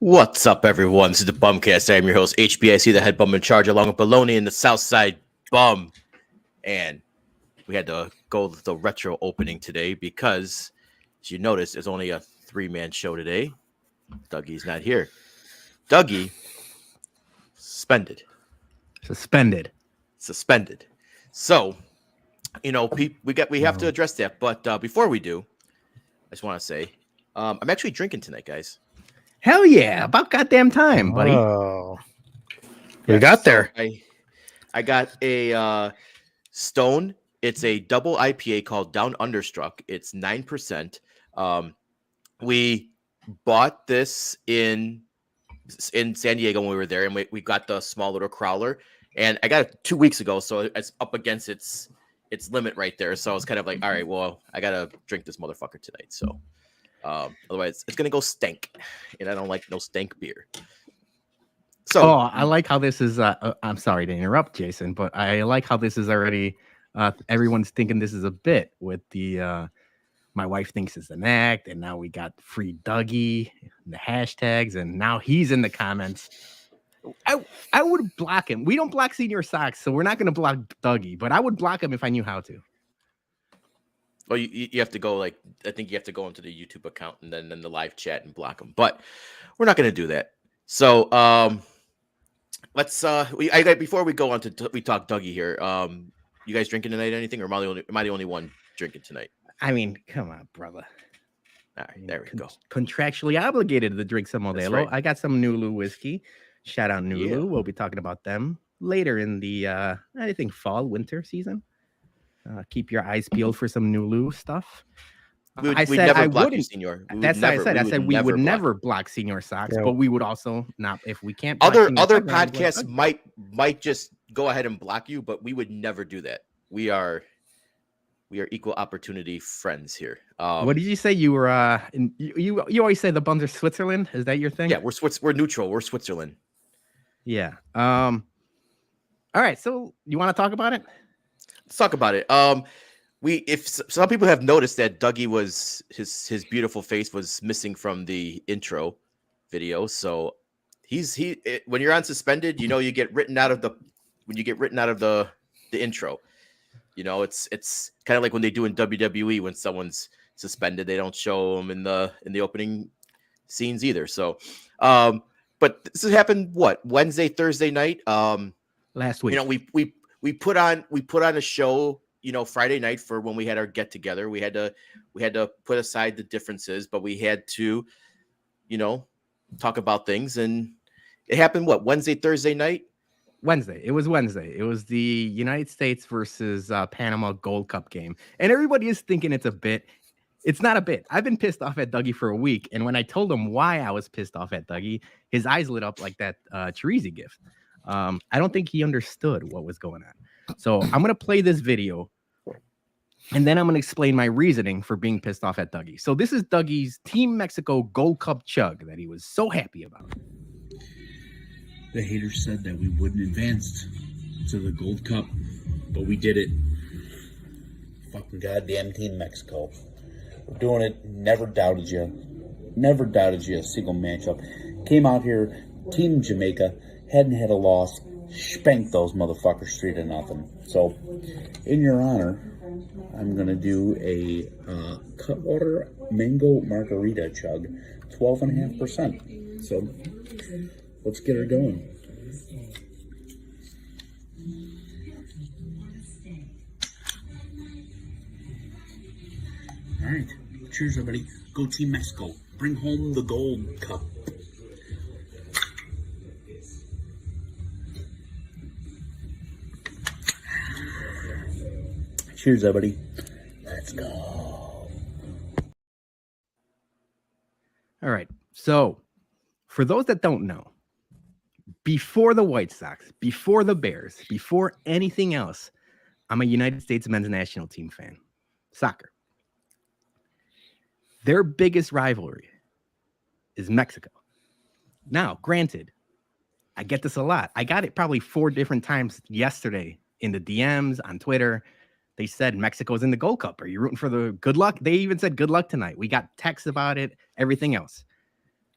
What's up, everyone? This is the BumCast. I am your host, HBIC, the head bum in charge, along with Baloney and the Southside Bum. And we had to go with the retro opening today because, as you notice, there's only a three-man show today. Dougie's not here. Dougie, suspended. So, we have to address that. But before we do, I just want to say, I'm actually drinking tonight, guys. Hell yeah! About goddamn time, buddy. Oh, we got there. I got a Stone. It's a double IPA called Down Understruck. It's 9%. We bought this in San Diego when we were there, and we got the small little crowler. And I got it 2 weeks ago, so it's up against its limit right there. So I was kind of like, all right, well, I gotta drink this motherfucker tonight. So. Otherwise, it's gonna go stank, and I don't like no stank beer. So, I like how this is. I'm sorry to interrupt, Jason, but I like how this is already. Everyone's thinking this is a bit with the. My wife thinks it's an act, and now we got free Dougie, the hashtags, and now he's in the comments. I would block him. We don't block Senior Socks, so we're not gonna block Dougie, but I would block him if I knew how to. Well, you have to go I think you have to go into the YouTube account and then the live chat and block them. But we're not going to do that. So let's before we go on to we talk Dougie here. You guys drinking tonight? Anything, or am I the only one drinking tonight? I mean, come on, brother. All right, there we go. Contractually obligated to drink some Modelo. Right. I got some Nulu whiskey. Shout out Nulu. Yeah. We'll be talking about them later in the I think fall winter season. Keep your eyes peeled for some Nulu stuff. I said I wouldn't. Senior. That's what I said. I said we would never block Senior Socks, but we would also not if we can't. Other podcasts might just go ahead and block you, but we would never do that. We are equal opportunity friends here. What did you say? You were you always say the bums are Switzerland. Is that your thing? Yeah, we're neutral. We're Switzerland. Yeah. All right. So you want to talk about it? Let's talk about it. If some people have noticed that Dougie was his beautiful face was missing from the intro video. So when you're on suspended, you get written out of the intro. It's kind of like when they do in WWE when someone's suspended, they don't show them in the opening scenes either. So, but this has happened Wednesday, Thursday night. Last week, we put on a show, Friday night for when we had our get together. We had to put aside the differences, but we had to, talk about things. And it happened Wednesday, Thursday night? Wednesday. It was Wednesday. It was the United States versus Panama Gold Cup game. And everybody is thinking it's a bit. It's not a bit. I've been pissed off at Dougie for a week. And when I told him why I was pissed off at Dougie, his eyes lit up like that Chirizi gift. I don't think he understood what was going on. So I'm going to play this video and then I'm going to explain my reasoning for being pissed off at Dougie. So this is Dougie's Team Mexico Gold Cup chug that he was so happy about. The haters said that we wouldn't advance to the Gold Cup, but we did it. Fucking goddamn Team Mexico. We're doing it. Never doubted you. Never doubted you a single matchup. Came out here, Team Jamaica. Hadn't had a loss, spanked those motherfuckers 3-0. So, in your honor, I'm gonna do a Cutwater Mango Margarita chug, 12.5%. So, let's get her going. All right, cheers, everybody. Go Team Mexico. Bring home the Gold Cup. Cheers, everybody. Let's go. All right. So, for those that don't know, before the White Sox, before the Bears, before anything else, I'm a United States men's national team fan. Soccer. Their biggest rivalry is Mexico. Now, granted, I get this a lot. I got it probably 4 different times yesterday in the DMs on Twitter. They said Mexico's in the Gold Cup. Are you rooting for the good luck? They even said good luck tonight. We got texts about it, everything else.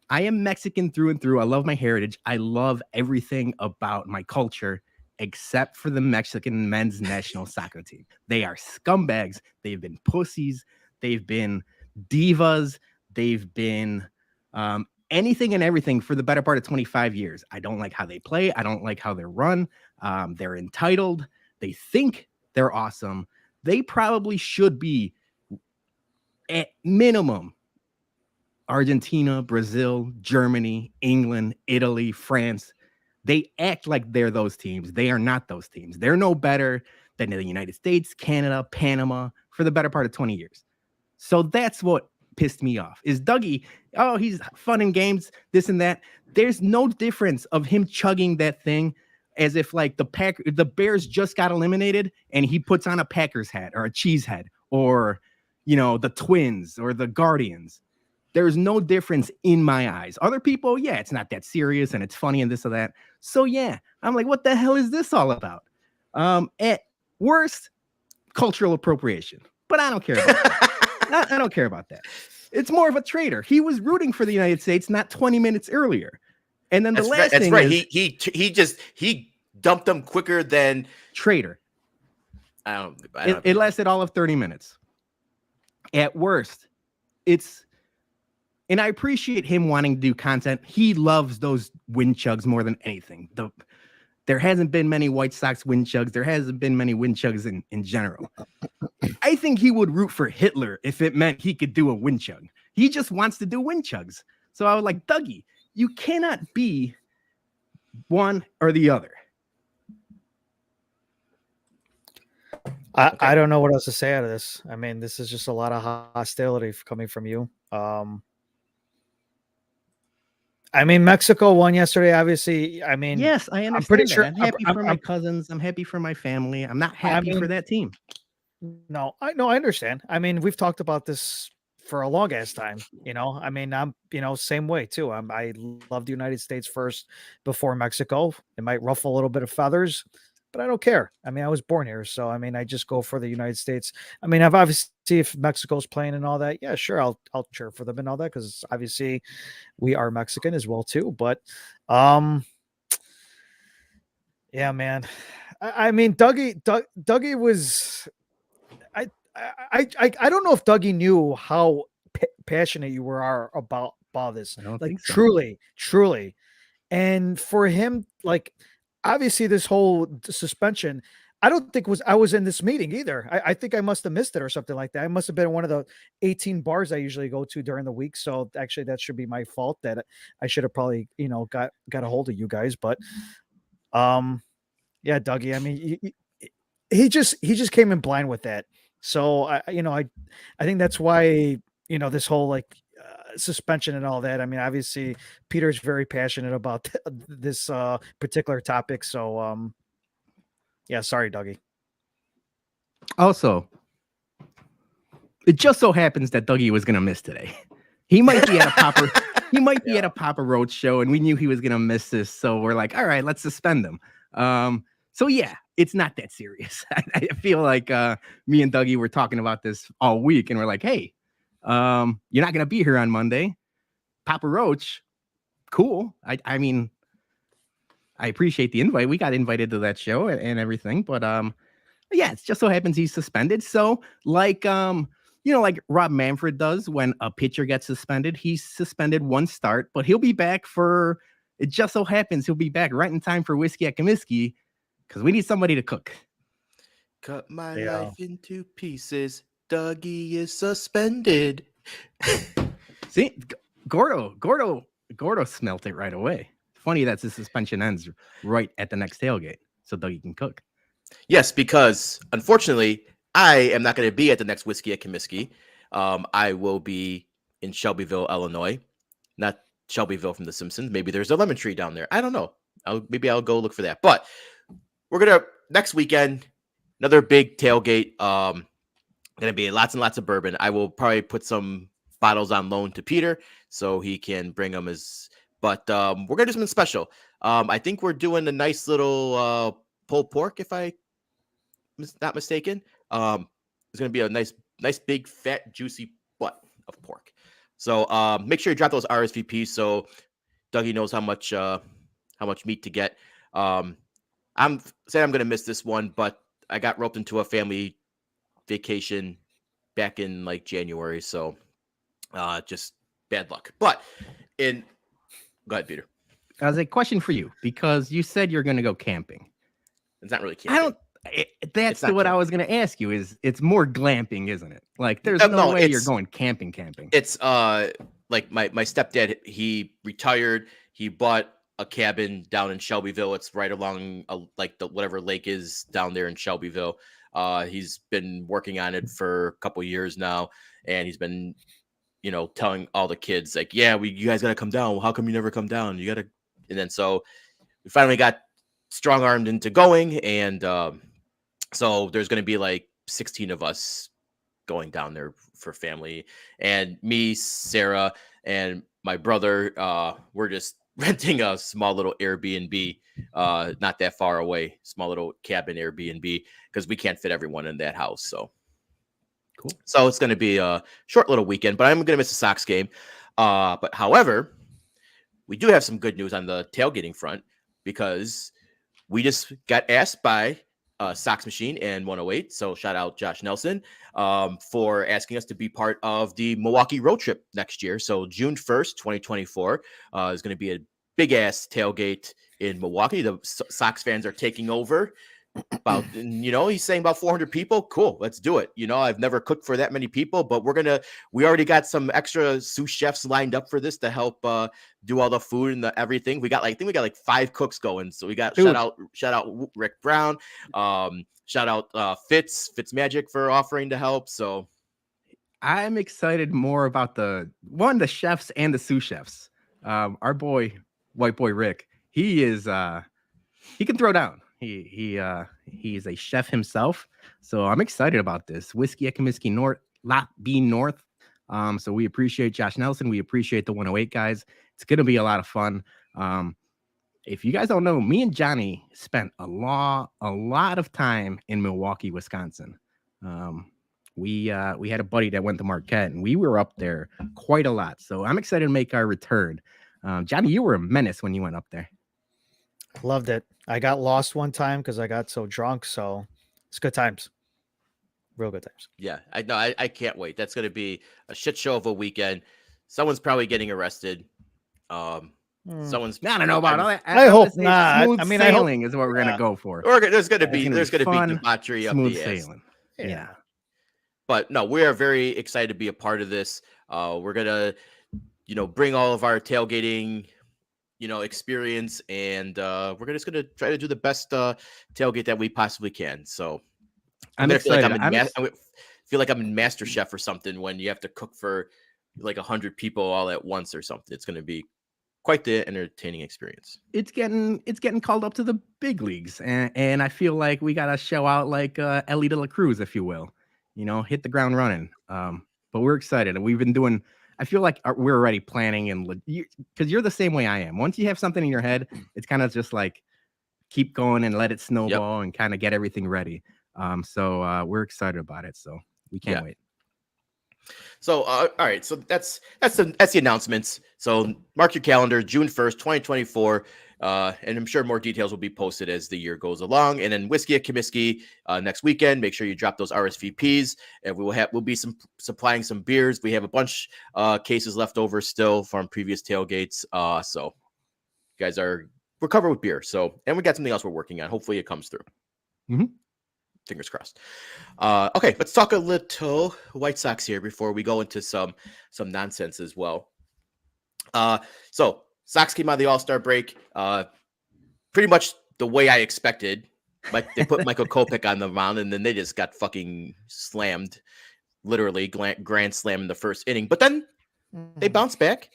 I am Mexican through and through. I love my heritage. I love everything about my culture except for the Mexican men's national soccer team. They are scumbags. They've been pussies. They've been divas. They've been anything and everything for the better part of 25 years. I don't like how they play. I don't like how they're run. They're entitled. They think they're awesome. They probably should be at minimum Argentina, Brazil, Germany, England, Italy, France. They act like they're those teams. They are not those teams. They're no better than the United States, Canada, Panama for the better part of 20 years. So that's what pissed me off is Dougie. Oh, he's fun in games, this and that. There's no difference of him chugging that thing as if like the Bears just got eliminated and he puts on a Packers hat or a cheese head or, you know, the Twins or the Guardians. There's no difference in my eyes. Other people, yeah, it's not that serious and it's funny and this or that. So yeah, I'm like, what the hell is this all about? At worst, cultural appropriation. But I don't care about that. I don't care about that. It's more of a traitor. He was rooting for the United States not 20 minutes earlier. And then the last thing is, he dumped them quicker than traitor. It lasted all of 30 minutes. At worst, and I appreciate him wanting to do content. He loves those wind chugs more than anything. There hasn't been many White Sox wind chugs. There hasn't been many wind chugs in general. I think he would root for Hitler if it meant he could do a wind chug. He just wants to do wind chugs. So I was like, Dougie, you cannot be one or the other. I don't know what else to say out of this. I mean, this is just a lot of hostility coming from you. I mean, Mexico won yesterday, obviously. I mean, yes, I understand. I'm pretty sure. I'm happy for my cousins. I'm happy for my family. I'm not happy for that team. No, I understand. I mean, we've talked about this for a long ass time. You know, I mean, I'm same way too. I love the United States first before Mexico. It might ruffle a little bit of feathers, but I don't care. I mean, I was born here, so I mean, I just go for the United States. I mean, I've obviously, if Mexico's playing and all that, yeah, sure, I'll cheer for them and all that because obviously we are Mexican as well too. But yeah, man. I mean, Dougie was. I don't know if Dougie knew how passionate you are about this. I don't like think so. truly, and for him, like obviously this whole suspension, I don't think I was in this meeting either. I think I must have missed it or something like that. I must have been in one of the 18 bars I usually go to during the week. So actually, that should be my fault. That I should have probably got a hold of you guys. But yeah, Dougie. I mean, he just came in blind with that. So I think that's why this whole like suspension and all that. I mean, obviously Peter's very passionate about this particular topic. So yeah, sorry, Dougie. Also, it just so happens that Dougie was gonna miss today. He might be at a Papa. He might be at a Papa Roach show, and we knew he was gonna miss this. So we're like, all right, let's suspend him. So yeah, it's not that serious. I feel like me and Dougie were talking about this all week, and we're like, hey, you're not gonna be here on Monday. Papa Roach, cool. I mean, I appreciate the invite. We got invited to that show and everything, but yeah, it just so happens he's suspended. So like like Rob Manfred does when a pitcher gets suspended, he's suspended one start, but he'll be back for. It just so happens he'll be back right in time for Whiskey at Comiskey. Because we need somebody to cook. Cut my life into pieces. Dougie is suspended. See, Gordo smelt it right away. Funny that the suspension ends right at the next tailgate, so Dougie can cook. Yes, because unfortunately, I am not going to be at the next Whiskey at Comiskey. I will be in Shelbyville, Illinois. Not Shelbyville from The Simpsons. Maybe there's a lemon tree down there. I don't know. Maybe I'll go look for that. But we're gonna next weekend, another big tailgate. Gonna be lots and lots of bourbon. I will probably put some bottles on loan to Peter so he can bring them But we're gonna do something special. I think we're doing a nice little pulled pork, if I'm not mistaken. It's gonna be a nice big fat juicy butt of pork. So make sure you drop those RSVPs so Dougie knows how much meat to get. I'm saying I'm gonna miss this one, but I got roped into a family vacation back in like January, so just bad luck. But go ahead, Peter. As a question for you, because you said you're going to go camping. It's not really camping. That's not what I camping. was going to ask you. It's more glamping, isn't it? Like there's no way you're going camping. It's like my stepdad, he retired. He bought a cabin down in Shelbyville. It's right along like the whatever lake is down there in Shelbyville. He's been working on it for a couple years now, and he's been, telling all the kids like, yeah, you guys got to come down. Well, how come you never come down? You got to. And then so we finally got strong armed into going, and so there's going to be like 16 of us going down there for family, and me, Sarah, and my brother. We're just renting a small little Airbnb, not that far away, small little cabin Airbnb, because we can't fit everyone in that house. So cool. So it's going to be a short little weekend, but I'm going to miss the Sox game. But however, we do have some good news on the tailgating front, because we just got asked by Sox Machine and 108. So shout out Josh Nelson for asking us to be part of the Milwaukee road trip next year. So June 1st, 2024 is going to be a big ass tailgate in Milwaukee. The Sox fans are taking over. He's saying about 400 people. Cool, let's do it. I've never cooked for that many people, but we already got some extra sous chefs lined up for this to help do all the food and everything. I think we got like 5 cooks going. So we got shout out Rick Brown, shout out Fitz Magic for offering to help. So I'm excited more about the chefs and the sous chefs. Our white boy Rick, he can throw down. He is a chef himself, so I'm excited about this. Whiskey at Comiskey North, Lot B North. So we appreciate Josh Nelson. We appreciate the 108 guys. It's gonna be a lot of fun. If you guys don't know, me and Johnny spent a lot of time in Milwaukee, Wisconsin. We had a buddy that went to Marquette, and we were up there quite a lot. So I'm excited to make our return. Johnny, you were a menace when you went up there. Loved it. I got lost one time because I got so drunk. So it's good times. Real good times. Yeah, I know. I can't wait. That's going to be a shit show of a weekend. Someone's probably getting arrested. Someone's. I don't know about all that. I hope not. Smooth sailing is what we're going to go for. There's going to be debauchery up the ass. Sailing. Yeah. But no, we are very excited to be a part of this. We're going to, bring all of our tailgating experience, and we're just gonna try to do the best tailgate that we possibly can. So I'm excited. I feel like I'm in Master Chef or something when you have to cook for like 100 people all at once or something. It's gonna be quite the entertaining experience. It's getting called up to the big leagues, and I feel like we gotta show out like Ellie de la Cruz, if you will. Hit the ground running. But we're excited, and we've been doing. I feel like we're already planning, and because you're the same way I am. Once you have something in your head, it's kind of just like keep going and let it snowball and kind of get everything ready. So we're excited about it. So we can't wait. So all right, so that's the announcements. So mark your calendar, June 1st, 2024. And I'm sure more details will be posted as the year goes along. And then Whiskey at Comiskey next weekend. Make sure you drop those RSVPs, and we'll be supplying some beers. We have a bunch cases left over still from previous tailgates. So you guys we're covered with beer. So, and we got something else we're working on. Hopefully it comes through. Mm-hmm. Fingers crossed. Okay, let's talk a little White Sox here before we go into some nonsense as well. So Sox came out of the All-Star break pretty much the way I expected. Like they put Michael Kopech on the mound, and then they just got fucking slammed, literally grand slam in the first inning. But then they bounced back,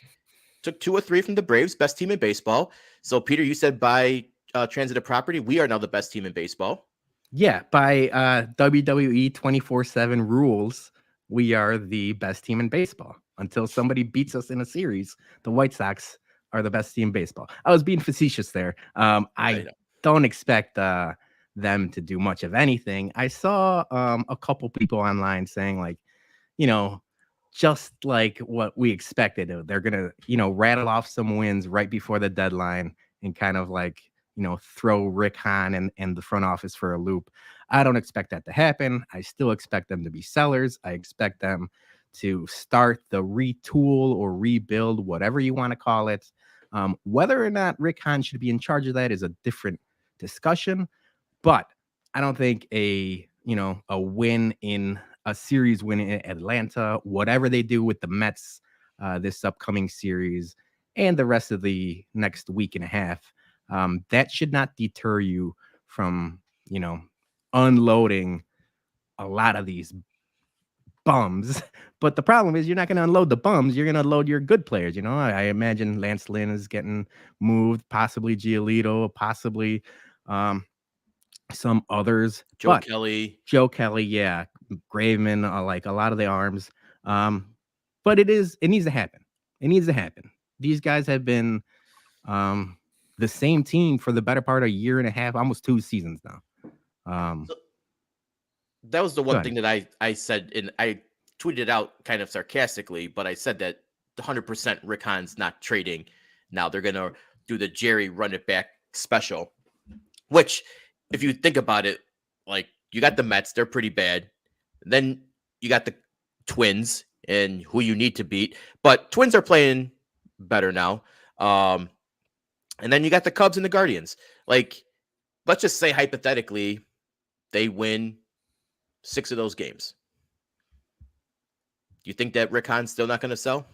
took 2 or 3 from the Braves, best team in baseball. So Peter, you said by transitive property, we are now the best team in baseball. Yeah, by WWE 24/7 rules, we are the best team in baseball. Until somebody beats us in a series, the White Sox are the best team in baseball. I was being facetious there. I don't expect them to do much of anything. I saw a couple people online saying, like, just like what we expected. They're gonna, rattle off some wins right before the deadline and kind of like, throw Rick Hahn and the front office for a loop. I don't expect that to happen. I still expect them to be sellers. I expect them to start the retool or rebuild, whatever you want to call it. Whether or not Rick Hahn should be in charge of that is a different discussion, but I don't think a win in a series win in Atlanta, whatever they do with the Mets this upcoming series and the rest of the next week and a half, that should not deter you from, unloading a lot of these bums. But the problem is you're not going to unload the bums. You're going to unload your good players. I imagine Lance Lynn is getting moved, possibly Giolito, possibly some others. Joe Kelly, yeah. Graveman, like a lot of the arms. But it needs to happen. It needs to happen. These guys have been the same team for the better part of a year and a half, almost 2 seasons now. So that was the one thing that I said, and I tweeted out kind of sarcastically, but I said that 100% Rick Hahn's not trading. Now they're going to do the Jerry run it back special, which if you think about it, like you got the Mets, they're pretty bad. Then you got the Twins and who you need to beat, but Twins are playing better now. And then you got the Cubs and the Guardians. Like, let's just say hypothetically, they win 6 of those games. Do you think that Rick Hahn's still not going to sell?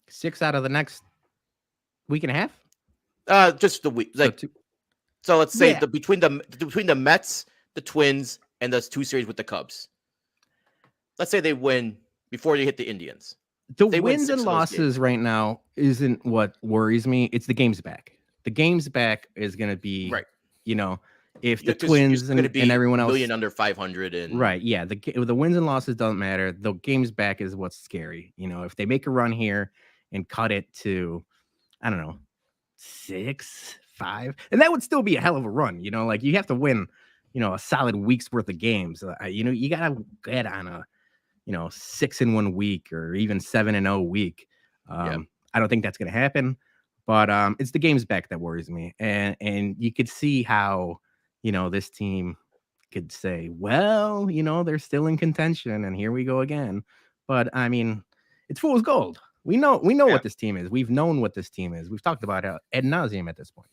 6 out of the next week and a half? Just the week. Like, so let's say between the Mets, the Twins, and those 2 series with the Cubs. Let's say they win before you hit the Indians. The wins and losses right now isn't what worries me. It's the games back. The games back is going to be, right. If the Twins and everyone else million under 500 and right, yeah, the wins and losses don't matter. The games back is what's scary. If they make a run here and cut it to, I don't know, 6, 5, and that would still be a hell of a run. Like you have to win, a solid week's worth of games. You gotta get on a 6-in-1 week or even 7-0 week. I don't think that's gonna happen, but it's the games back that worries me, and you could see how. This team could say, well, they're still in contention and here we go again. But I mean, it's fool's gold. We know what this team is. We've known what this team is. We've talked about it ad nauseum at this point.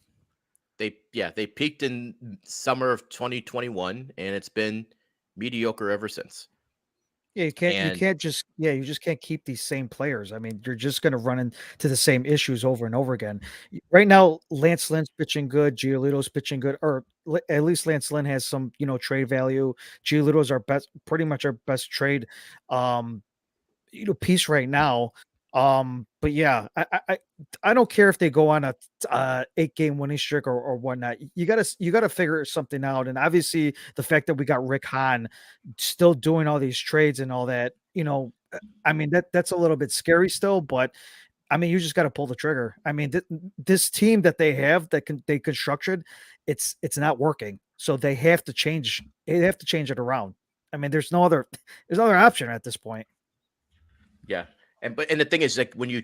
They peaked in summer of 2021 and it's been mediocre ever since. Yeah, you just can't keep these same players. I mean, you're just going to run into the same issues over and over again. Right now, Lance Lynn's pitching good, Giolito's pitching good, or at least Lance Lynn has some, trade value. Giolito's pretty much our best trade, piece right now. But yeah, I don't care if they go on a 8-game winning streak or whatnot. You gotta figure something out. And obviously the fact that we got Rick Hahn still doing all these trades and all that, I mean, that's a little bit scary still, but I mean, you just got to pull the trigger. I mean, this team that they have they constructed, it's not working. So they have to change. They have to change it around. I mean, there's no other option at this point. Yeah. And the thing is, like, when you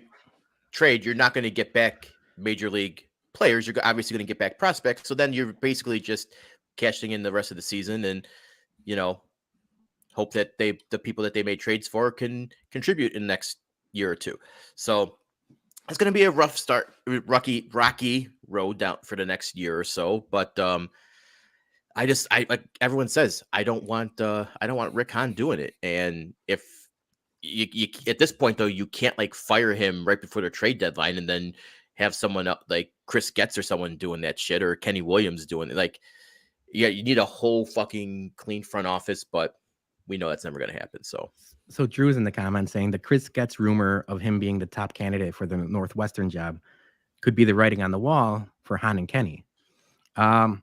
trade, you're not going to get back major league players. You're obviously going to get back prospects. So then you're basically just cashing in the rest of the season and, hope that the people that they made trades for can contribute in the next year or two. So it's going to be a rough start, rocky road down for the next year or so. But I like everyone says, I don't want Rick Hahn doing it. And if you at this point though, you can't like fire him right before the trade deadline and then have someone up like Chris Getz or someone doing that shit or Kenny Williams doing it. Like, yeah, you need a whole fucking clean front office, but we know that's never going to happen. So Drew's in the comments saying the Chris Getz rumor of him being the top candidate for the Northwestern job could be the writing on the wall for Hahn and Kenny. I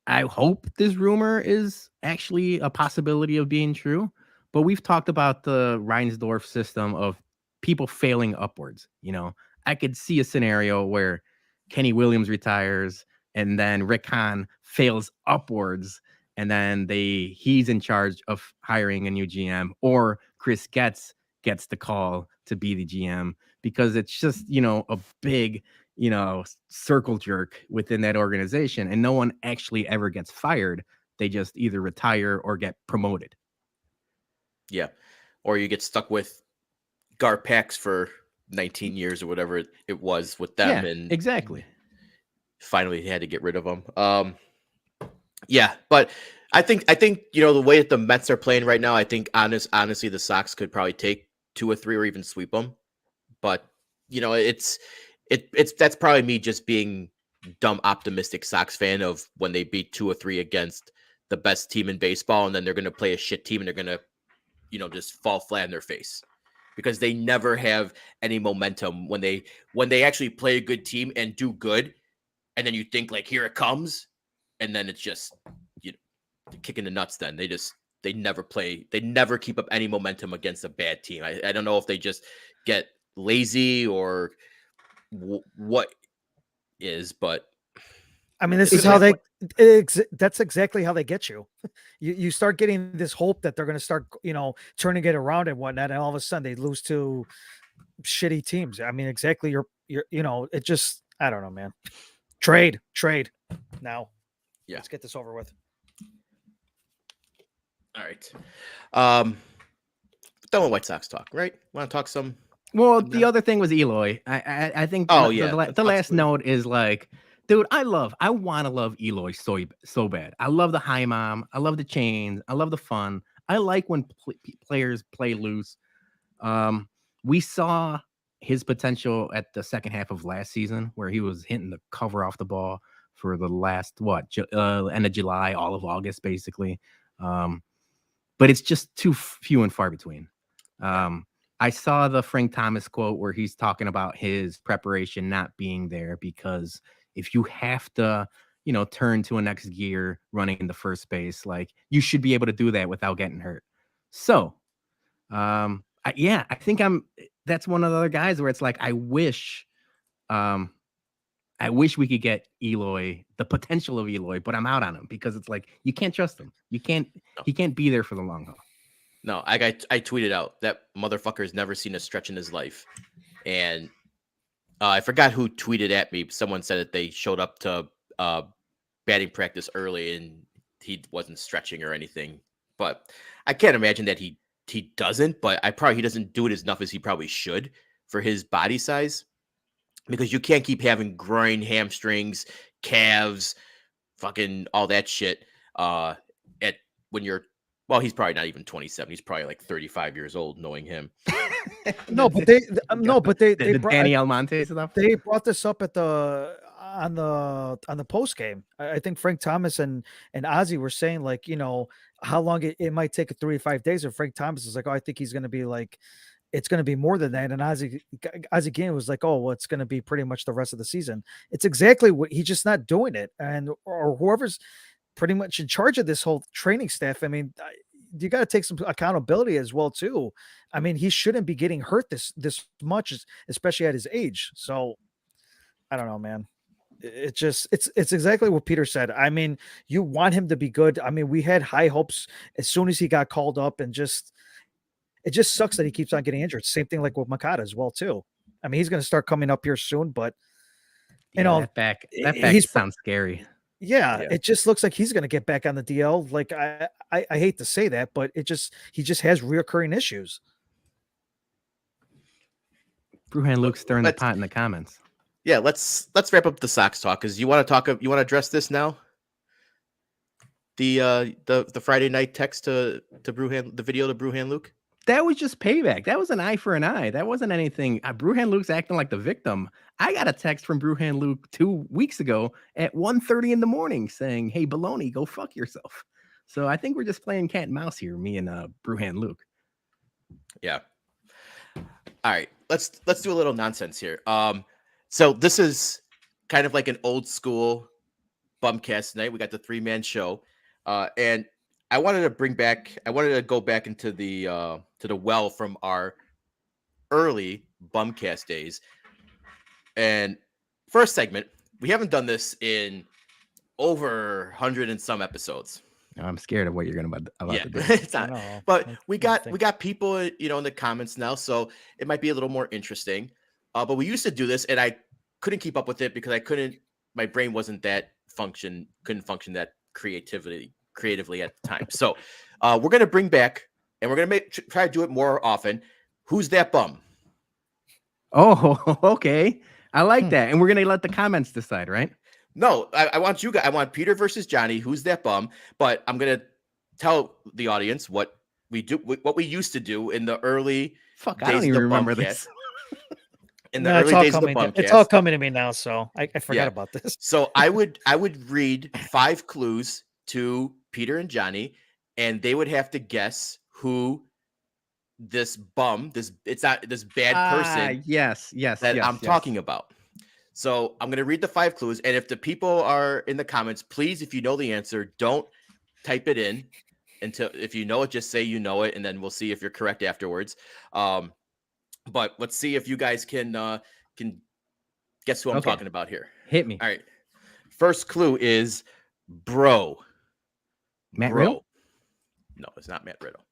hope this rumor is actually a possibility of being true, but we've talked about the Reinsdorf system of people failing upwards. I could see a scenario where Kenny Williams retires and then Rick Hahn fails upwards. And then he's in charge of hiring a new GM, or Chris gets the call to be the GM, because it's just, you know, a big, you know, circle jerk within that organization, and no one actually ever gets fired. They just either retire or get promoted. Yeah. Or you get stuck with Garpax for 19 years or whatever it was with them. Yeah, and exactly. finally had to get rid of them. Yeah, but I think you know, the way that the Mets are playing right now, I think honestly the Sox could probably take 2 or 3 or even sweep them. But you know, it's that's probably me just being dumb optimistic Sox fan of when they beat 2 or 3 against the best team in baseball, and then they're going to play a shit team and they're going to, you know, just fall flat in their face, because they never have any momentum when they actually play a good team and do good, and then you think like, here it comes, and then it's just, you know, kicking the nuts. Then they never keep up any momentum against a bad team. I don't know if they just get lazy or what is, but I mean, this It's is how gonna that's exactly how they get you. You start getting this hope that they're going to start, you know, turning it around and whatnot, and all of a sudden they lose to shitty teams. I mean, exactly. You know, it just, I don't know, man. Trade now. Yeah. Let's get this over with. all right. Done with White Sox talk, right? Want to talk some? Well, the other thing was Eloy. I think Oh, yeah, the that's last absolutely. note is like, dude, I want to love Eloy so bad. I love the high mom. I love the chains. I love the fun. I like when players play loose. We saw his potential at the second half of last season, where he was hitting the cover off the ball for the last end of July, all of August, basically. But it's just too few and far between. I saw the Frank Thomas quote where he's talking about his preparation not being there, because if you have to, you know, turn to a next gear running in the first base, like, you should be able to do that without getting hurt. So, I think that's one of the other guys where it's like, I wish we could get Eloy, the potential of Eloy, but I'm out on him, because it's like, you can't trust him. He can't be there for the long haul. No, I tweeted out that motherfucker's never seen a stretch in his life, and I forgot who tweeted at me. Someone said that they showed up to batting practice early and he wasn't stretching or anything. But I can't imagine that he doesn't. But he doesn't do it as enough as he probably should for his body size, because you can't keep having groin, hamstrings, calves, fucking all that shit. When you're, well, he's probably not even 27. He's probably like 35 years old, knowing him. No, but they Danny Almonte stuff. They brought this up at on the post game. I think Frank Thomas and Ozzy were saying, like, you know, how long it might take 3 to 5 days. And Frank Thomas is like, oh, I think he's going to be like, it's going to be more than that. And Ozzy again was like, oh, well, it's going to be pretty much the rest of the season. It's exactly what he's just not doing it. And or whoever's pretty much in charge of this whole training staff. I mean, you got to take some accountability as well too. I mean, he shouldn't be getting hurt this much, especially at his age. So I don't know, man. It's exactly what Peter said. I mean, you want him to be good. I mean, we had high hopes as soon as he got called up, and it just sucks that he keeps on getting injured. Same thing like with Makata as well too. I mean, he's going to start coming up here soon, but you know, that back sounds scary. Yeah, it just looks like he's going to get back on the DL. Like, I hate to say that, but he just has reoccurring issues. Bruhan Luke stirring the pot in the comments. Yeah, let's wrap up the Sox talk, because you want to address this now. The Friday night text to Bruhan, the video to Bruhan Luke. That was just payback. That was an eye for an eye. That wasn't anything. Bruhan Luke's acting like the victim. I got a text from Bruhan Luke 2 weeks ago at 1:30 in the morning saying, "Hey, baloney, go fuck yourself." So I think we're just playing cat and mouse here, me and Bruhan Luke. Yeah. All right, let's do a little nonsense here. So this is kind of like an old school BumCast night. We got the 3-man show, and I wanted to go back into the well from our early BumCast days. And first segment, we haven't done this in over 100 and some episodes. I'm scared of what you're gonna about Yeah, to do. it's I not. know. But I'm- we I'm got thinking. people, in the comments now, so it might be a little more interesting. But we used to do this, and I couldn't keep up with it because my brain wasn't couldn't function that creatively at the time. So we're gonna bring back, and we're gonna try to do it more often. Who's that bum? Oh, okay. I like Hmm. that. And we're gonna let the comments decide, right? No, I want you guys. I want Peter versus Johnny. Who's that bum? But I'm gonna tell the audience what we used to do in the early Fuck, I days don't of even the remember BumCast. this. In the No, early days of the coming. BumCast. It's all coming to me now, so I forgot Yeah. about this. So I would read 5 clues to Peter and Johnny, and they would have to guess who this bum, this bad person Yes, that I'm talking about. So I'm going to read the 5 clues, and if the people are in the comments, please, if you know the answer, don't type it in until if you know it, just say you know it, and then we'll see if you're correct afterwards. But let's see if you guys can guess who I'm Okay. talking about here. Hit me. All right. First clue is bro. Matt Bro. Riddle? No, it's not Matt Riddle.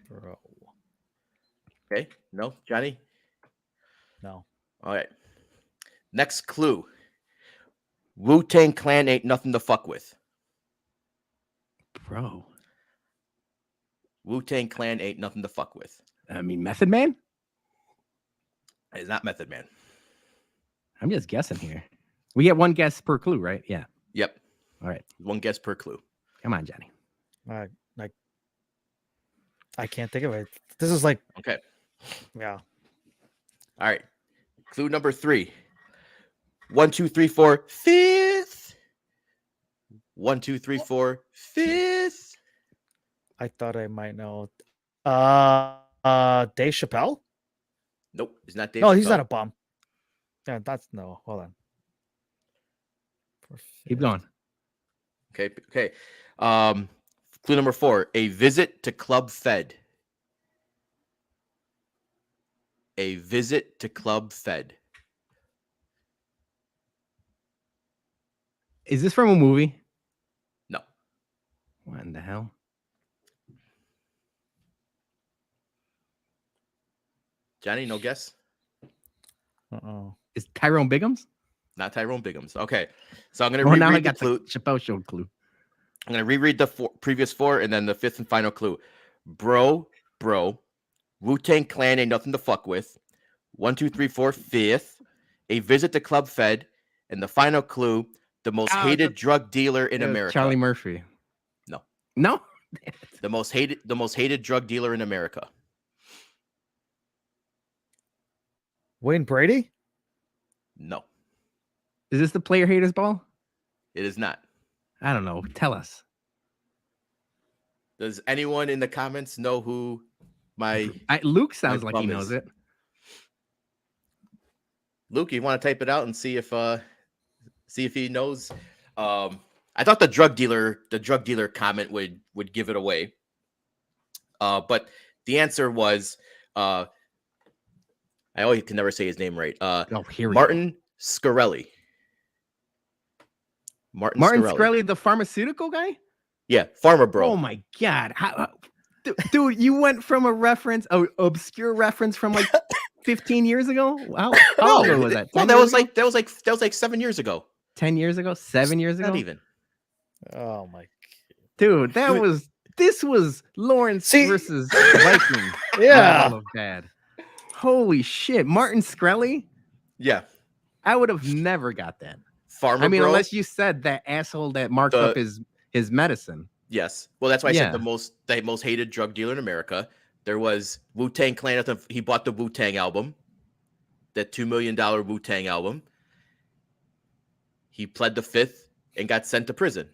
Bro. Okay. No, Johnny. No. All right. Next clue. Wu-Tang Clan ain't nothing to fuck with. Bro. Wu-Tang Clan ain't nothing to fuck with. I mean, Method Man? It's not Method Man. I'm just guessing here. We get one guess per clue, right? Yeah. Yep. All right. One guess per clue. Come on, Johnny. I can't think of it. This is like, Okay. yeah. All right. Clue number 3. 1, 2, 3, 4, 5th. 1, 2, 3, 4, 5th. I thought I might know. Dave Chappelle? Nope, it's not Dave. No, he's Chappelle. not a bum. Yeah, that's no. Hold on. Keep going. Okay. Clue number 4. A visit to Club Fed. A visit to Club Fed. Is this from a movie? No. What in the hell? Johnny, no guess? Uh-oh. Is Tyrone Biggums? Not Tyrone Biggums. Okay. So I'm going to Oh, reread now I the got clue. the Chappelle Show clue. I'm going to reread the previous 4 and then the 5th and final clue. Bro. Wu-Tang Clan ain't nothing to fuck with. 1, 2, 3, 4, 5th. A visit to Club Fed. And the final clue, the most hated drug dealer in America. Charlie Murphy. No. No? The most hated drug dealer in America. Wayne Brady? No, Is this the Player Haters Ball? it is not. I don't know. Tell us. Does anyone in the comments know who Luke sounds like he bum knows is. it. Luke, you want to type it out and see if he knows? I thought the drug dealer comment would give it away. But the answer was I always can never say his name right. Here we Martin Scarelli. go. Martin Scarelli, the pharmaceutical guy? Yeah, Farmer Bro. Oh my God. Dude, you went from a reference, an obscure reference from like 15 years ago? How long ago was that? Well, 10 that years was ago? like 7 years ago. 10 years ago? 7 years ago? Not even. Oh my. Dude, this was Lawrence versus Viking. Yeah. Battle of Bad. Holy shit. Martin Scarelli? Yeah. I would have never got that. Farmer Bro. Unless you said that asshole that marked up his medicine. Yes. Well, that's why I said Yeah. the most hated drug dealer in America. There was Wu-Tang Clan. He bought the Wu-Tang album, that $2 million Wu-Tang album. He pled the 5th and got sent to prison.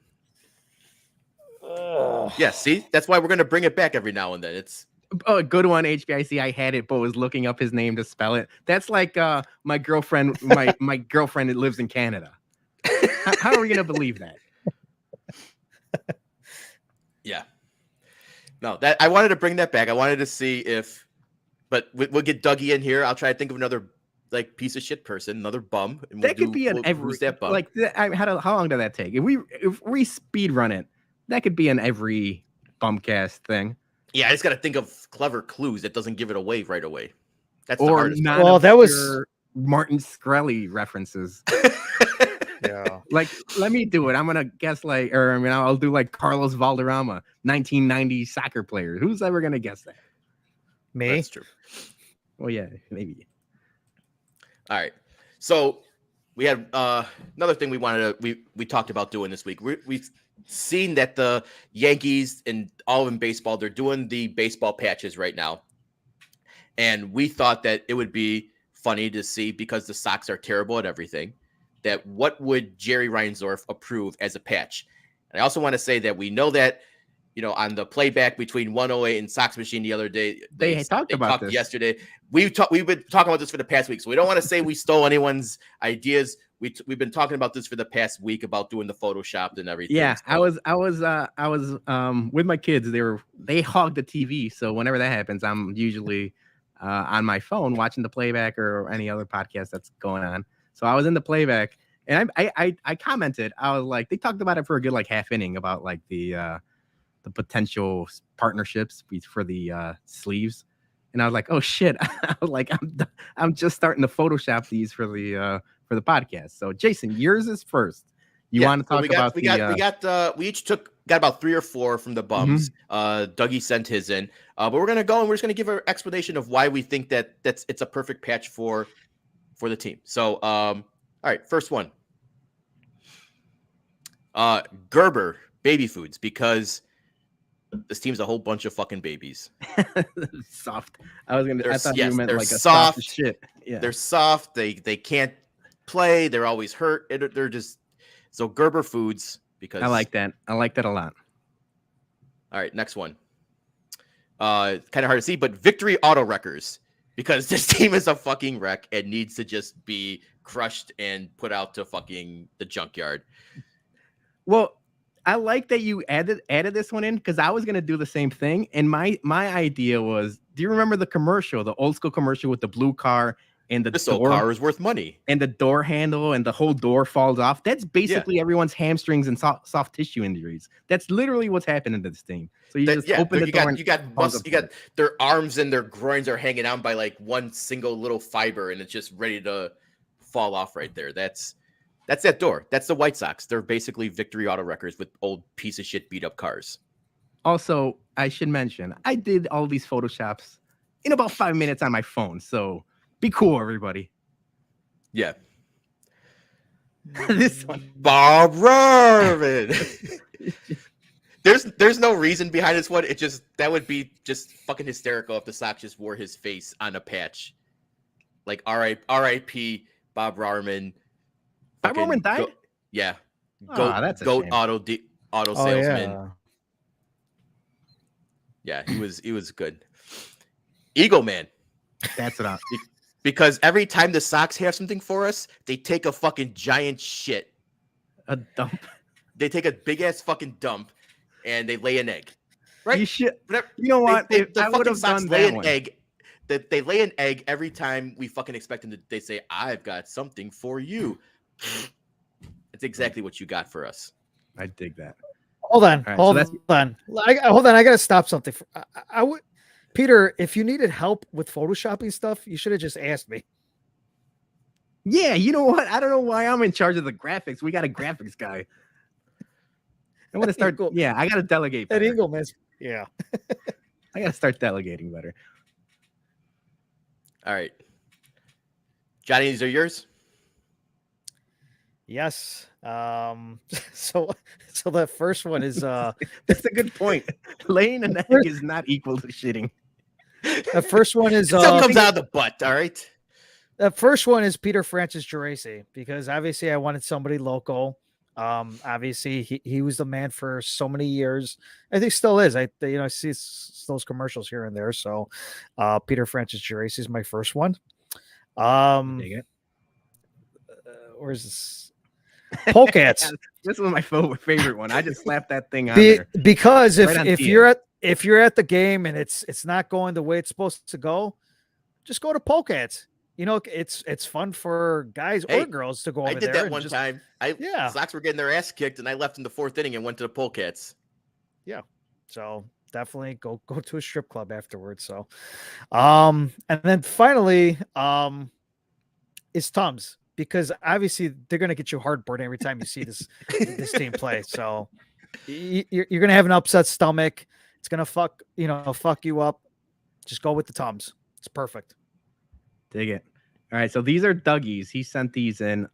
Yeah, see? That's why we're going to bring it back every now and then. It's Go to on HBIC. I had it, but was looking up his name to spell it. That's like my girlfriend. My girlfriend that lives in Canada. How are we gonna believe that? Yeah. No, that I wanted to bring that back. I wanted to see but we'll get Dougie in here. I'll try to think of another like piece of shit person, another bum. And That could be an every. who's that bum? Like how long did that take? If we speed run it, That could be in every BumCast thing. Yeah, I just got to think of clever clues that doesn't give it away right away. That's the Or hardest part. Well, that was- non-obscure Martin Shkreli references. Yeah. Like, let me do it. I'm gonna guess I'll do like Carlos Valderrama, 1990 soccer player. Who's ever gonna guess that? Me? That's true. Well, yeah, maybe. All right. So we had another thing we talked about doing this week. We've seen that the Yankees and all in baseball, they're doing the baseball patches right now. And we thought that it would be funny to see, because the Sox are terrible at everything, that what would Jerry Reinsdorf approve as a patch. And I also want to say that we know that, on the playback between 108 and Sox Machine the other day, They talked about this yesterday. We've been talking about this for the past week, so we don't want to say we stole anyone's ideas. We've been talking about this for the past week about doing the Photoshop and everything. Yeah, so. I was with my kids. They hog the TV, so whenever that happens, I'm usually on my phone watching the playback or any other podcast that's going on. So I was in the playback, and I commented. I was like, they talked about it for a good like half inning about like the potential partnerships for the sleeves, and I was like, oh shit! I was like, I'm just starting to Photoshop these for the podcast. So Jason, yours is first. You want to talk about we each got about 3 or 4 from the bums. Dougie sent his in, but we're gonna go and we're just gonna give an explanation of why we think that it's a perfect patch for the team. So all right, first one. Gerber baby foods, because this team's a whole bunch of fucking babies. Soft. I thought you meant they're like a soft soft shit. Yeah. They're soft. They can't play. They're always hurt. They're just so Gerber foods, because I like that. I like that a lot. All right, next one. Kind of hard to see, but Victory Auto Wreckers, because this team is a fucking wreck and needs to just be crushed and put out to fucking the junkyard. Well, I like that you added this one in, because I was gonna do the same thing. And my idea was, do you remember the commercial, the old school commercial with the blue car and This old car is worth money, and the door handle and the whole door falls off? That's basically everyone's hamstrings and soft tissue injuries. That's literally what's happening to this team. So you just open the door. You got their arms and their groins are hanging on by like one single little fiber, and it's just ready to fall off right there. That's that door. That's the White Sox. They're basically Victory Auto Wreckers with old piece of shit beat up cars. Also, I should mention, I did all these Photoshops in about 5 minutes on my phone. So be cool, everybody. Yeah. This one. Bob Robin. There's no reason behind this one. That would be just fucking hysterical if the Sox just wore his face on a patch. Like R.I.P. Bob Rarman. Bob Rarman died? Yeah. That's a goat shame. auto salesman. Yeah. Yeah, he was good. Eagle Man. That's what Because every time the Sox have something for us, they take a fucking giant shit. a dump. They take a big ass fucking dump and they lay an egg. Right? You know what? The I would have Sox done lay that an one. egg. That they lay an egg every time we fucking expect them to. They say, "I've got something for you." It's exactly what you got for us. I dig that. Hold on. All right, Hold so on. Hold on. I got to stop something. I would, Peter, if you needed help with Photoshopping stuff, you should have just asked me. Yeah, you know what? I don't know why I'm in charge of the graphics. We got a graphics guy. I want to start. Eagle. Yeah, I got to delegate That better. Eagle, man. Yeah. I got to start delegating better. All right, Johnny, these are yours. Yes. So the first one is That's a good point. Laying an egg is not equal to shitting. the first one is It still comes out of the butt. All right. the first one is Peter Francis Geraci, because obviously I wanted somebody local. Obviously he was the man for so many years. I think still is. I see those commercials here and there. So Peter Francis Geraci is my first one. Dig it. Where's this? Polecats. This was my favorite one. I just slapped that thing on there. Because Right on if you're at the game and it's not going the way it's supposed to go, just go to Polecats. It's fun for guys or girls to go over I there. did that one time. Yeah. Sox were getting their ass kicked, and I left in the 4th inning and went to the Polecats. Yeah. So definitely go to a strip club afterwards. So, and then finally, is Tums, because obviously they're gonna get you heartburn every time you see this team play. So you're gonna have an upset stomach. It's gonna fuck you up. Just go with the Tums. It's perfect. Dig it. All right, so these are Dougie's. He sent these in.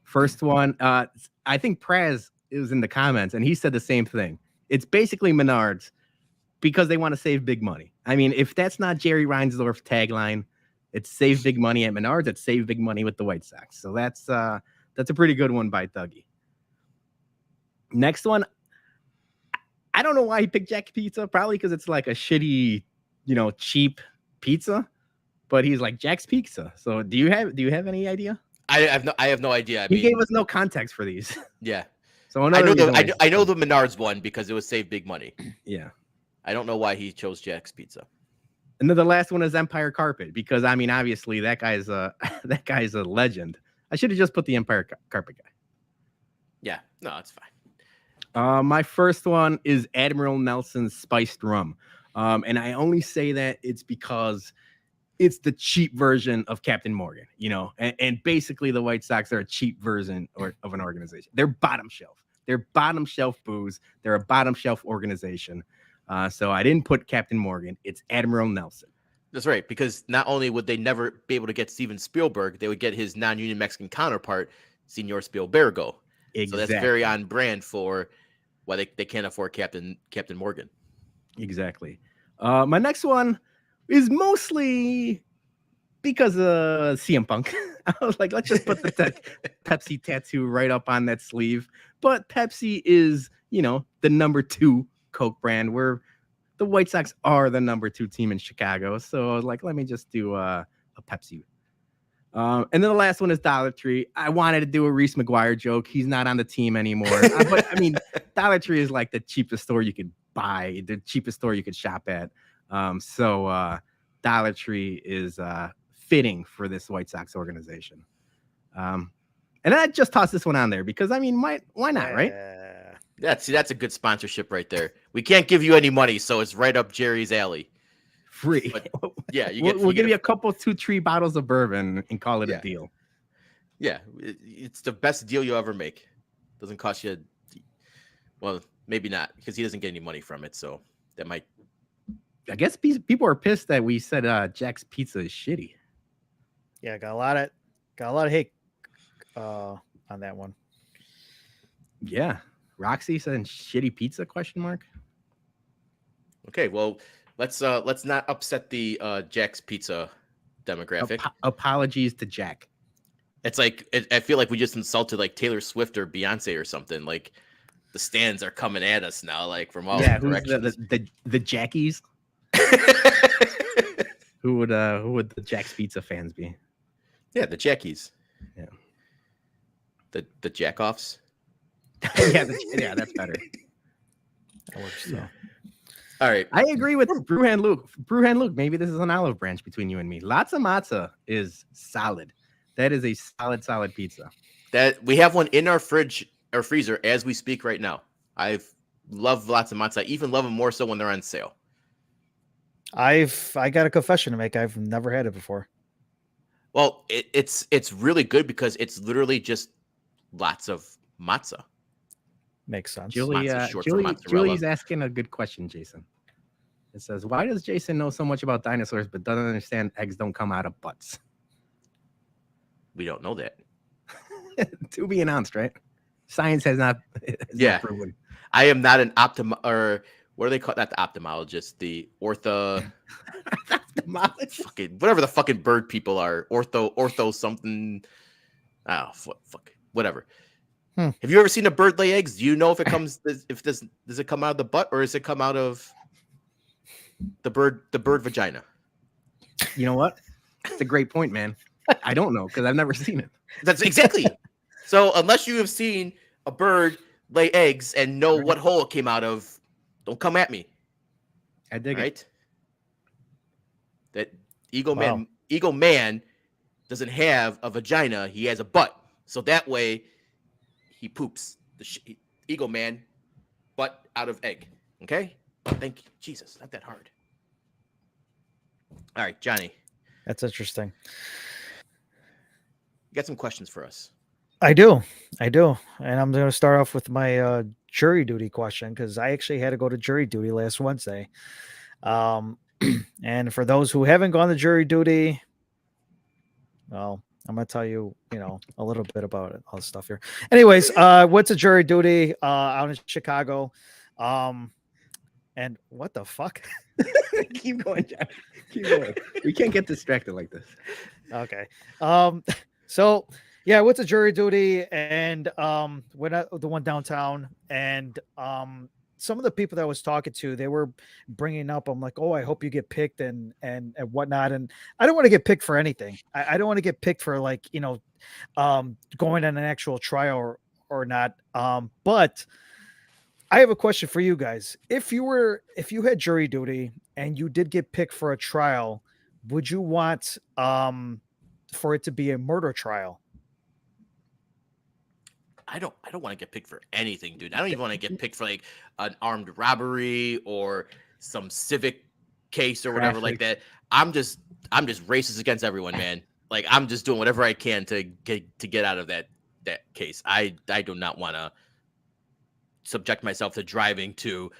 First one, I think Praz was in the comments, and he said the same thing. It's basically Menards because they want to save big money. I mean, if that's not Jerry Reinsdorf's tagline, it's save big money at Menards. It's save big money with the White Sox. So that's a pretty good one by Dougie. Next one, I don't know why he picked Jack's Pizza. Probably because it's like a shitty, cheap pizza. But he's like Jack's Pizza. So do you have any idea? I have no idea. He gave us no context for these. Yeah. So I know the Menards one because it was save big money. Yeah. I don't know why he chose Jack's Pizza. And then the last one is Empire Carpet because I mean obviously that guy's a legend. I should have just put the Empire Carpet guy. Yeah. No, it's fine. My first one is Admiral Nelson's spiced rum. And I only say that it's because it's the cheap version of Captain Morgan, and basically the White Sox are a cheap version of an organization. They're bottom shelf. They're bottom shelf booze. They're a bottom shelf organization. So I didn't put Captain Morgan. It's Admiral Nelson. That's right, because not only would they never be able to get Steven Spielberg, they would get his non-union Mexican counterpart, Senor Spielbergo. Exactly. So that's very on brand for why they can't afford Captain Morgan. Exactly. My next one is mostly because of CM Punk. I was like, let's just put the Pepsi tattoo right up on that sleeve. But Pepsi is, the number 2 Coke brand, where the White Sox are the number 2 team in Chicago. So I was like, let me just do a Pepsi. And then the last one is Dollar Tree. I wanted to do a Reese McGuire joke. He's not on the team anymore. But I mean, Dollar Tree is like the cheapest store you could buy, the cheapest store you could shop at. So Dollar Tree is fitting for this White Sox organization. And I just tossed this one on there because I mean, why not, right? That's a good sponsorship right there. We can't give you any money, so it's right up Jerry's alley. Free. But, yeah, we'll give you a couple 2-3 bottles of bourbon and call it a deal. Yeah, it's the best deal you'll ever make. Doesn't cost you. Well, maybe not because he doesn't get any money from it. So that might. I guess people are pissed that we said Jack's Pizza is shitty. Yeah, got a lot of hate on that one. Yeah, Roxy said shitty pizza ? Okay, well, let's not upset the Jack's Pizza demographic. Apologies to Jack. It's like I feel like we just insulted like Taylor Swift or Beyonce or something. Like the stands are coming at us now, like from all directions. The Jackies. Who would the Jack's Pizza fans be? Yeah, the Jackies. Yeah. The Jackoffs. yeah, that's better. That works. Yeah. All right. I agree with Brewhand Luke. Brewhand Luke, maybe this is an olive branch between you and me. Lots of Matza is solid. That is a solid pizza. That we have one in our fridge or freezer as we speak right now. I've loved lots of Matza. I even love them more so when they're on sale. I got a confession to make. I've never had it before. Well, it's really good because it's literally just lots of matza. Makes sense. Julie's asking a good question, Jason. It says, why does Jason know so much about dinosaurs but doesn't understand eggs don't come out of butts? We don't know that. To be announced, right? Science has not proven. I am not an or what do they call that? The ophthalmologist, the ortho, fucking whatever the fucking bird people are. Ortho something. Oh fuck, whatever. Have you ever seen a bird lay eggs? Do you know if it comes? Does it come out of the butt or does it come out of the bird vagina? You know what? That's a great point, man. I don't know because I've never seen it. That's exactly. So unless you have seen a bird lay eggs and know what hole it came out of, don't come at me. I dig it. That Eagle Man doesn't have a vagina. He has a butt. So that way he poops. Eagle Man but out of egg. Okay? Thank you. Jesus, not that hard. All right, Johnny. That's interesting. You got some questions for us. I do. And I'm going to start off with my jury duty question because I actually had to go to jury duty last Wednesday. And for those who haven't gone to jury duty, well, I'm going to tell you, a little bit about it, all the stuff here. Anyways, went to jury duty out in Chicago. And what the fuck? Keep going, John. Keep going. We can't get distracted like this. Okay. So yeah, I went to jury duty and went out the one downtown, and some of the people that I was talking to, they were bringing up, I'm like, oh, I hope you get picked and whatnot. And I don't want to get picked for anything. I don't want to get picked for like, going on an actual trial or not. But I have a question for you guys. If you had jury duty and you did get picked for a trial, would you want for it to be a murder trial? I don't want to get picked for anything, dude. I don't even want to get picked for like an armed robbery or some civic case or whatever like that. I'm just racist against everyone, man. Like I'm just doing whatever I can to get out of that case. I do not want to subject myself to driving to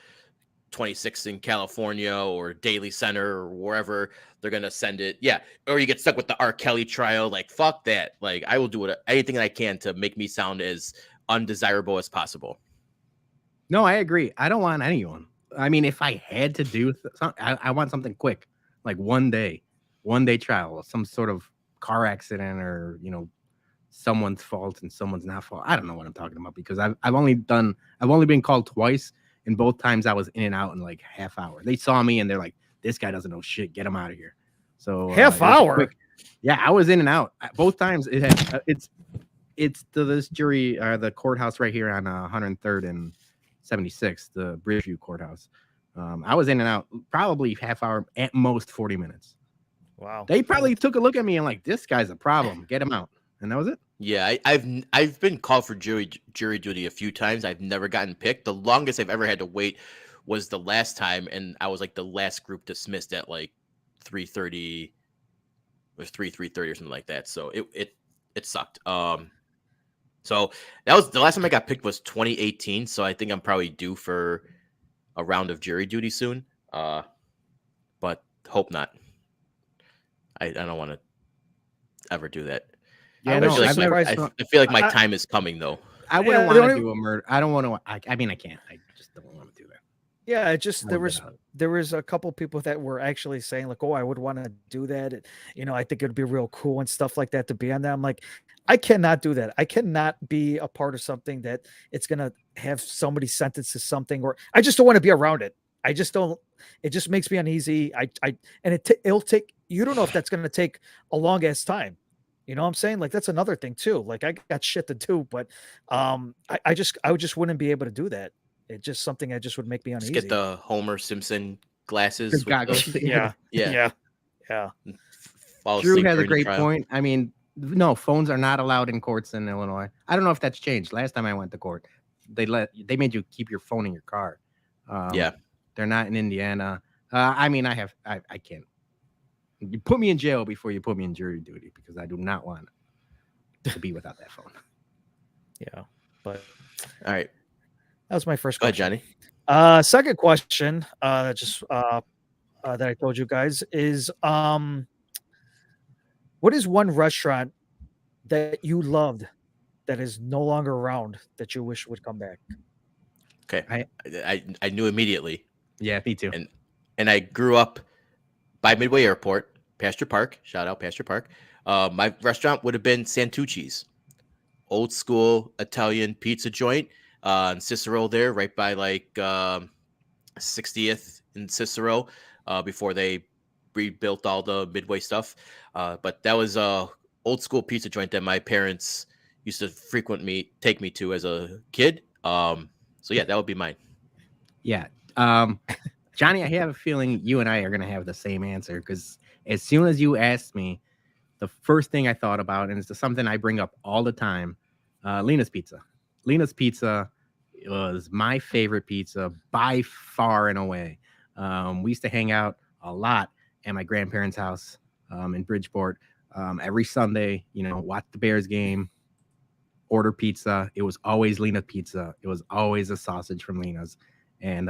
26 in California or Daly Center or wherever they're gonna send it. Yeah, or you get stuck with the R. Kelly trial. Like fuck that. Like I will do anything that I can to make me sound as undesirable as possible. No, I agree. I don't want anyone. I mean, if I had to do something, I want something quick, like one day trial, some sort of car accident or someone's fault and someone's not fault. I don't know what I'm talking about because I've only been called twice, and both times I was in and out in like half hour. They saw me and they're like, "This guy doesn't know shit. Get him out of here." So half hour. Yeah, I was in and out both times. It's this jury, the courthouse right here on 103rd and 76th, the Bridgeview courthouse. I was in and out probably half hour, at most 40 minutes. Wow. They probably took a look at me and like, this guy's a problem. Get him out. And that was it. Yeah, I've been called for jury duty a few times. I've never gotten picked. The longest I've ever had to wait was the last time, and I was like the last group dismissed at like 3:30 or 3:30 or something like that. So it sucked. So that was the last time I got picked was 2018. So I think I'm probably due for a round of jury duty soon. But hope not. I don't want to ever do that. Yeah, I feel like my time is coming though. I wouldn't want to do a murder. I don't want to. I mean, I can't. I just don't want to do that. Yeah, there was a couple people that were actually saying like, "Oh, I would want to do that." I think it'd be real cool and stuff like that to be on that. I'm like, I cannot do that. I cannot be a part of something that it's gonna have somebody sentenced to something, or I just don't want to be around it. I just don't. It just makes me uneasy. It'll take. You don't know if that's gonna take a long ass time. You know what I'm saying? Like that's another thing too. Like I got shit to do, but I just wouldn't be able to do that. It's just something that just would make me uneasy. Just get the Homer Simpson glasses. Goggles. Yeah. Drew has a great point. I mean, no, phones are not allowed in courts in Illinois. I don't know if that's changed. Last time I went to court, they made you keep your phone in your car. They're not in Indiana. I mean, I can't. You put me in jail before you put me in jury duty because I do not want to be without that phone. Yeah, but all right. That was my first question. Go ahead, Johnny. Second question, that I told you guys is, what is one restaurant that you loved that is no longer around that you wish would come back? Okay, I knew immediately. Yeah, me too. And I grew up by Midway Airport, Pasture Park. Shout out Pasture Park. My restaurant would have been Santucci's, old school Italian pizza joint. In Cicero there, right by like 60th in Cicero, before they rebuilt all the Midway stuff. But that was a old school pizza joint that my parents used to take me to as a kid. So yeah, that would be mine. Yeah. Johnny, I have a feeling you and I are going to have the same answer because as soon as you asked me, the first thing I thought about, and it's something I bring up all the time, Lena's Pizza. Lena's Pizza was my favorite pizza by far and away. We used to hang out a lot at my grandparents' house in Bridgeport every Sunday, watch the Bears game, order pizza. It was always Lena Pizza. It was always a sausage from Lena's, and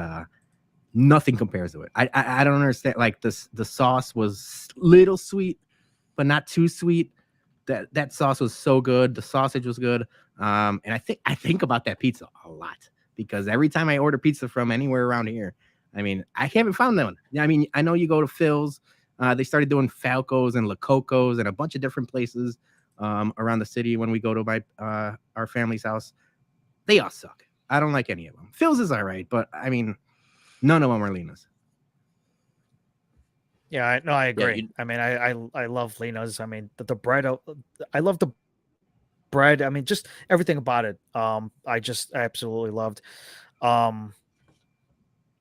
nothing compares to it. I don't understand. Like the sauce was little sweet, but not too sweet. That sauce was so good. The sausage was good. And I think about that pizza a lot because every time I order pizza from anywhere around here, I mean, I haven't found that one. I mean, I know you go to Phil's. They started doing Falco's and La Coco's and a bunch of different places around the city when we go to my our family's house. They all suck. I don't like any of them. Phil's is all right, but I mean, none of them are Lena's. Yeah, I agree. Yeah, I mean, I love Lena's. I mean, the bread. I love the bread. I mean, just everything about it. I absolutely loved.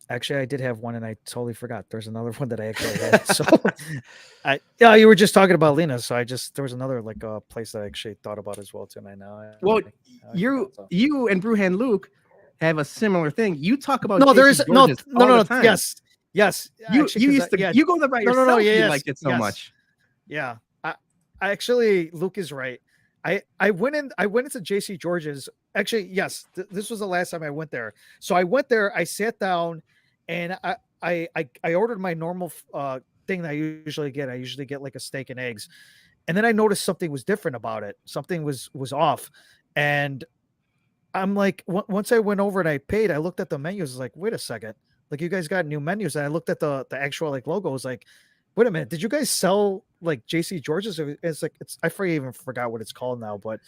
Actually, I did have one, and I totally forgot. There's another one that I actually had. So, you were just talking about Lena's, so there was another place that I actually thought about as well too. And You and Brewhand Luke have a similar thing. You talk about no, there is no. Yes. You used to you go there by yourself. You liked it so much. Yeah, I actually, Luke is right. I went into JC George's. Actually, yes, this was the last time I went there. So I went there. I sat down, and I ordered my normal thing that I usually get. I usually get like a steak and eggs, and then I noticed something was different about it. Something was off, and I'm like, once I went over and I paid, I looked at the menus. I was like, wait a second. Like, you guys got new menus. And I looked at the actual logo. I was like, wait a minute. Did you guys sell like JC George's? It's like, I even forgot what it's called now, but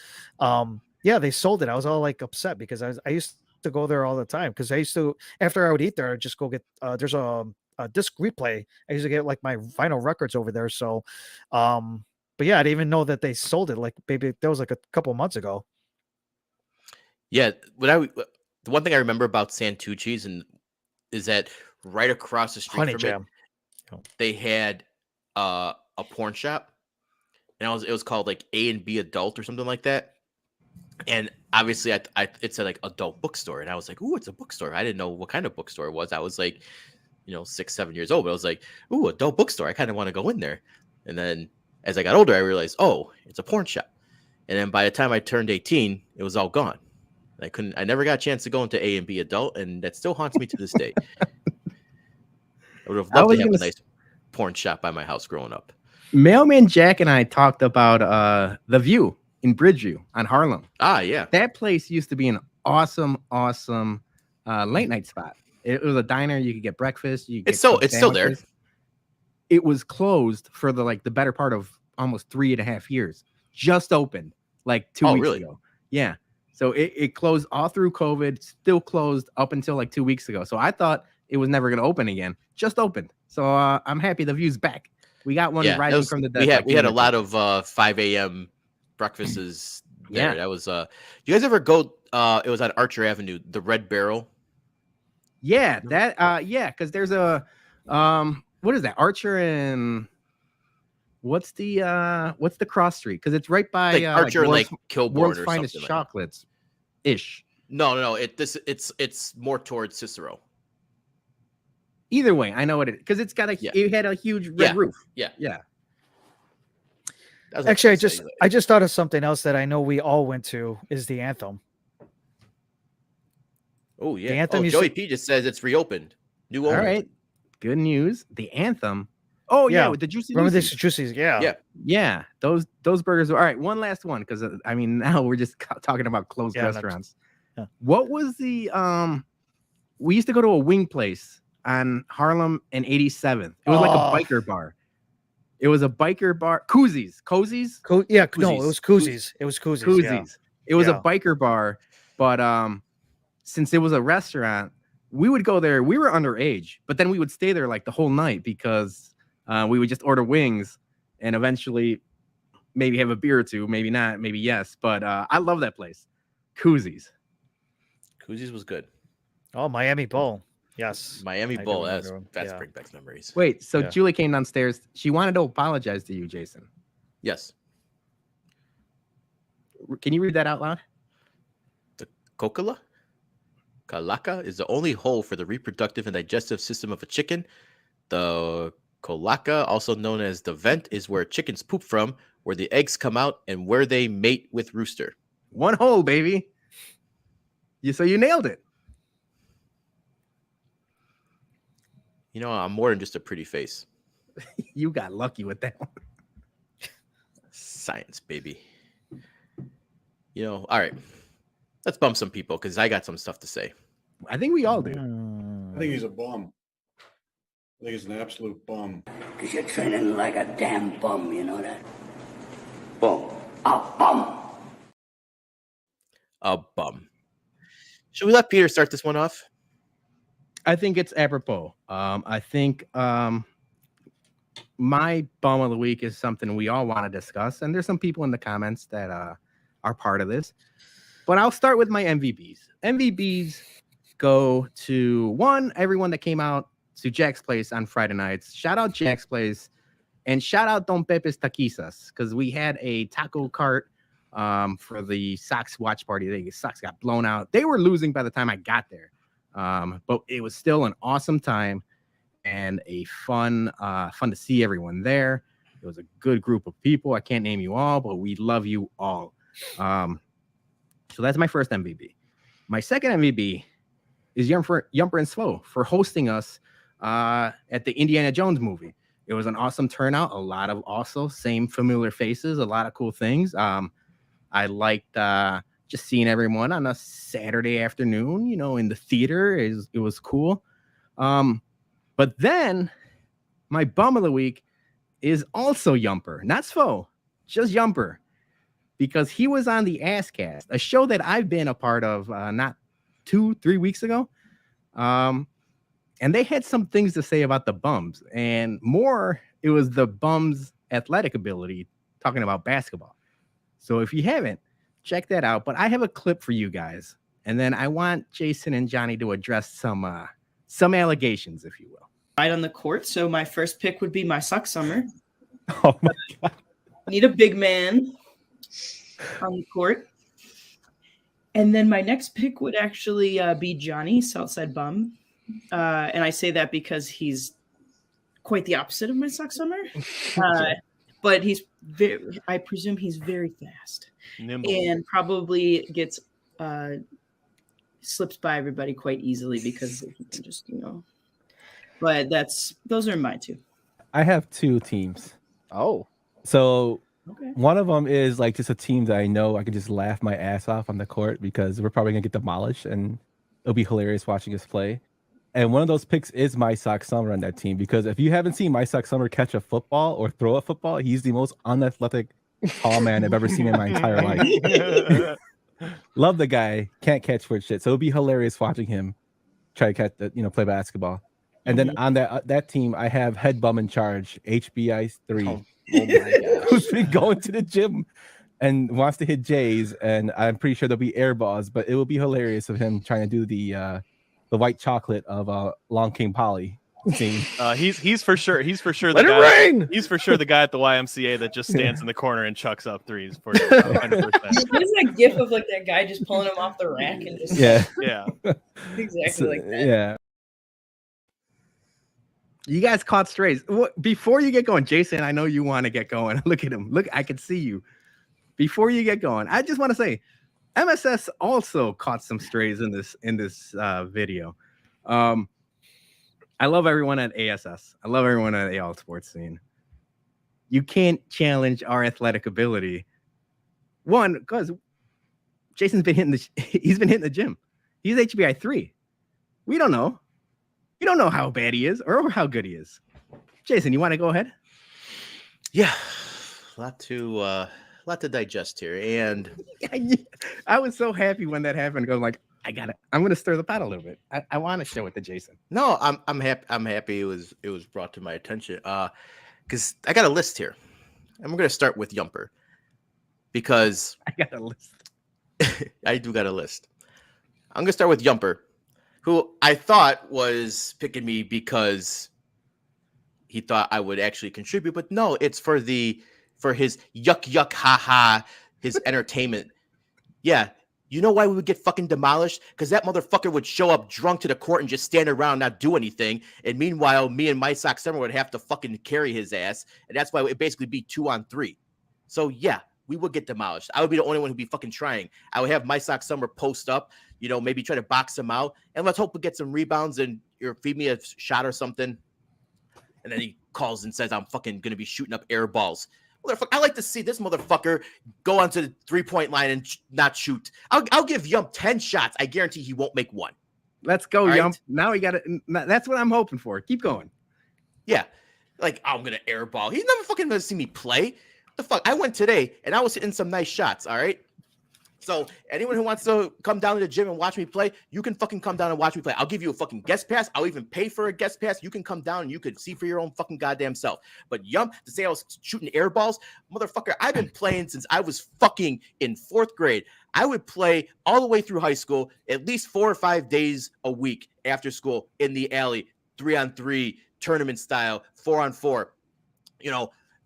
yeah, they sold it. I was all like upset because I used to go there all the time. Cause I used to, after I would eat there, I'd just go get, there's a disc replay. I used to get like my vinyl records over there. So, but yeah, I didn't even know that they sold it. Like maybe that was like a couple months ago. Yeah, the one thing I remember about Santucci's is that right across the street Honey from Jam. it, they had a porn shop, and it was called like A and B Adult or something like that. And obviously, it said like adult bookstore, and I was like, "Ooh, it's a bookstore." I didn't know what kind of bookstore it was. I was like, 6, 7 years old, but I was like, "Ooh, adult bookstore. I kind of want to go in there." And then as I got older, I realized, oh, it's a porn shop. And then by the time I turned 18, it was all gone. I never got a chance to go into A and B Adult, and that still haunts me to this day. I would have loved to have a nice porn shop by my house growing up. Mailman Jack and I talked about The View in Bridgeview on Harlem. Ah, yeah. That place used to be an awesome late night spot. It was a diner. You could get breakfast. It's still there. It was closed for the better part of almost 3.5 years. Just opened like 2 weeks ago. Yeah. So it closed all through COVID, still closed up until like 2 weeks ago. So I thought it was never going to open again. Just opened. So I'm happy The View's back. We got one rising from the dead. We had a lot of 5 a.m. breakfasts there. Yeah. That was you guys ever go it was on Archer Avenue, the Red Barrel? Yeah, because there's a what is that? Archer and what's the cross street? Because it's right by like Archer and Kilbourne World's or Finest something Chocolates ish. No. It's more towards Cicero. Either way, I know what it is because it's got it had a huge red roof. Yeah. Actually, I just thought of something else that I know we all went to is the Anthem. Oh yeah. The Anthem. Joey P just says it's reopened. New owner. All right. Good news. The Anthem. Oh yeah, with the juicy. Remember this juicies? Yeah. Those burgers. All right. One last one because I mean now we're just talking about closed restaurants. What was the We used to go to a wing place on Harlem and 87th. It was like a biker bar. It was a biker bar. Cozies. No, it was Koozies. It was Koozies. Yeah. It was a biker bar, but since it was a restaurant, we would go there. We were underage, but then we would stay there like the whole night because we would just order wings and eventually maybe have a beer or two, maybe not, maybe yes. But I love that place. Koozies was good. Oh, Miami Bowl. Yes. Miami Bowl. That's brings back memories. Wait, so Julie came downstairs. She wanted to apologize to you, Jason. Yes. Can you read that out loud? The Coca-Cola? cloaca is the only hole for the reproductive and digestive system of a chicken. The cloaca, also known as the vent, is where chickens poop from, where the eggs come out, and where they mate with rooster. One hole, baby. So you nailed it. You know, I'm more than just a pretty face. You got lucky with that one. Science, baby. You know, all right. Let's bump some people because I got some stuff to say. I think we all do. I think he's a bum. I think he's an absolute bum. Because you're training like a damn bum, you know that? Bum. A bum. A bum. Should we let Peter start this one off? I think it's apropos. I think my bum of the week is something we all want to discuss, and there's some people in the comments that are part of this. But I'll start with my MVBs. MVBs go to everyone that came out to Jack's Place on Friday nights. Shout out Jack's Place, and shout out Don Pepe's Taquizas, because we had a taco cart for the Sox watch party. The Sox got blown out. They were losing by the time I got there. But it was still an awesome time and a fun to see everyone there. It was a good group of people. I can't name you all, but we love you all. So that's my first MVP. My second MVP is Yumper and Svo for hosting us at the Indiana Jones movie. It was an awesome turnout. A lot of also same familiar faces, a lot of cool things. I liked just seeing everyone on a Saturday afternoon, you know, in the theater. It was cool. But then my bum of the week is also Yumper, not Svo, just Yumper, because he was on the Asscast, a show that I've been a part of not 2-3 weeks ago. And they had some things to say about the bums, and more, it was the bums' athletic ability, talking about basketball. So if you haven't, check that out. But I have a clip for you guys, and then I want Jason and Johnny to address some allegations, if you will. Right on the court. So my first pick would be my sock summer. Oh my God. Need a big man on the court. And then my next pick would actually be Johnny, Southside Bum. And I say that because he's quite the opposite of my sock summer. But I presume he's very fast. Nimble. And probably gets slips by everybody quite easily because he can just, you know. But those are my two. I have two teams. Oh. So okay. One of them is like just a team that I know I can just laugh my ass off on the court because we're probably going to get demolished and it'll be hilarious watching us play. And one of those picks is my sock summer on that team, because if you haven't seen my sock summer catch a football or throw a football, he's the most unathletic tall man I've ever seen in my entire life. Love the guy, can't catch for shit. So it'll be hilarious watching him try to catch play basketball. And then on that team, I have head bum in charge, HBIC 3, Oh my gosh. who's been going to the gym and wants to hit J's. And I'm pretty sure there'll be air balls, but it will be hilarious of him trying to do the white chocolate of Long King Polly scene. He's for sure. He's for sure. Let it rain! He's for sure the guy at the YMCA that just stands in the corner and chucks up threes. For 100%. What is that gif of like that guy just pulling him off the rack and just Yeah. Yeah. exactly like that? Yeah. You guys caught strays. Before you get going, Jason, I know you want to get going. Look at him. Look, I can see you. Before you get going, I just want to say, MSS also caught some strays in this video. I love everyone at ASS. I love everyone at the All Sports scene. You can't challenge our athletic ability. One, because Jason's been hitting the gym. He's HBI 3. We don't know. You don't know how bad he is or how good he is. Jason, you want to go ahead? Yeah, a lot to digest here, and I was so happy when that happened. Going like, I'm gonna stir the pot a little bit. I want to show it to Jason. no, I'm happy. I'm happy it was brought to my attention. Because I got a list here, and we're gonna start with Yumper because I got a list. I do got a list. I'm gonna start with Yumper, who I thought was picking me because he thought I would actually contribute, but no, it's for his yuck ha ha, his entertainment. Yeah, You know why we would get fucking demolished? Because that motherfucker would show up drunk to the court and just stand around, not do anything. And meanwhile, me and my sock summer would have to fucking carry his ass. And that's why it would basically be 2-on-3. So yeah, we would get demolished. I would be the only one who'd be fucking trying. I would have my sock summer post up, maybe try to box him out. And let's hope we get some rebounds and feed me a shot or something. And then he calls and says, I'm fucking going to be shooting up air balls. I like to see this motherfucker go onto the 3-point line and not shoot. I'll give Yump 10 shots. I guarantee he won't make one. Let's go, All Yump. right? Now we got it. That's what I'm hoping for. Keep going. Yeah. I'm going to airball. He's never fucking going to see me play. What the fuck? I went today and I was hitting some nice shots. All right. So anyone who wants to come down to the gym and watch me play, you can fucking come down and watch me play. I'll give you a fucking guest pass. I'll even pay for a guest pass. You can come down and you can see for your own fucking goddamn self. But Yump, to say I was shooting air balls, motherfucker, I've been playing since I was fucking in 4th grade. I would play all the way through high school, at least 4 or 5 days a week after school in the alley, 3-on-3, tournament style, 4-on-4.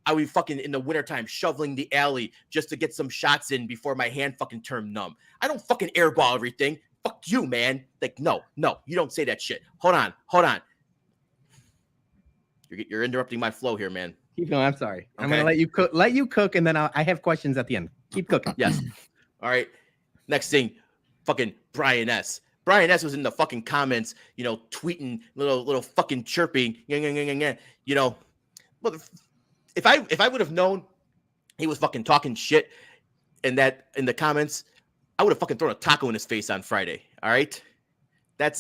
I would be fucking in the wintertime shoveling the alley just to get some shots in before my hand fucking turned numb. I don't fucking airball everything. Fuck you, man. No, you don't say that shit. Hold on. You're interrupting my flow here, man. Keep going. I'm sorry. Okay. I'm gonna let you cook, and then I have questions at the end. Keep cooking. Yes. All right. Next thing, fucking Brian S. Brian S was in the fucking comments, tweeting little fucking chirping. If I would have known he was fucking talking shit in the comments, I would have fucking thrown a taco in his face on Friday. All right. I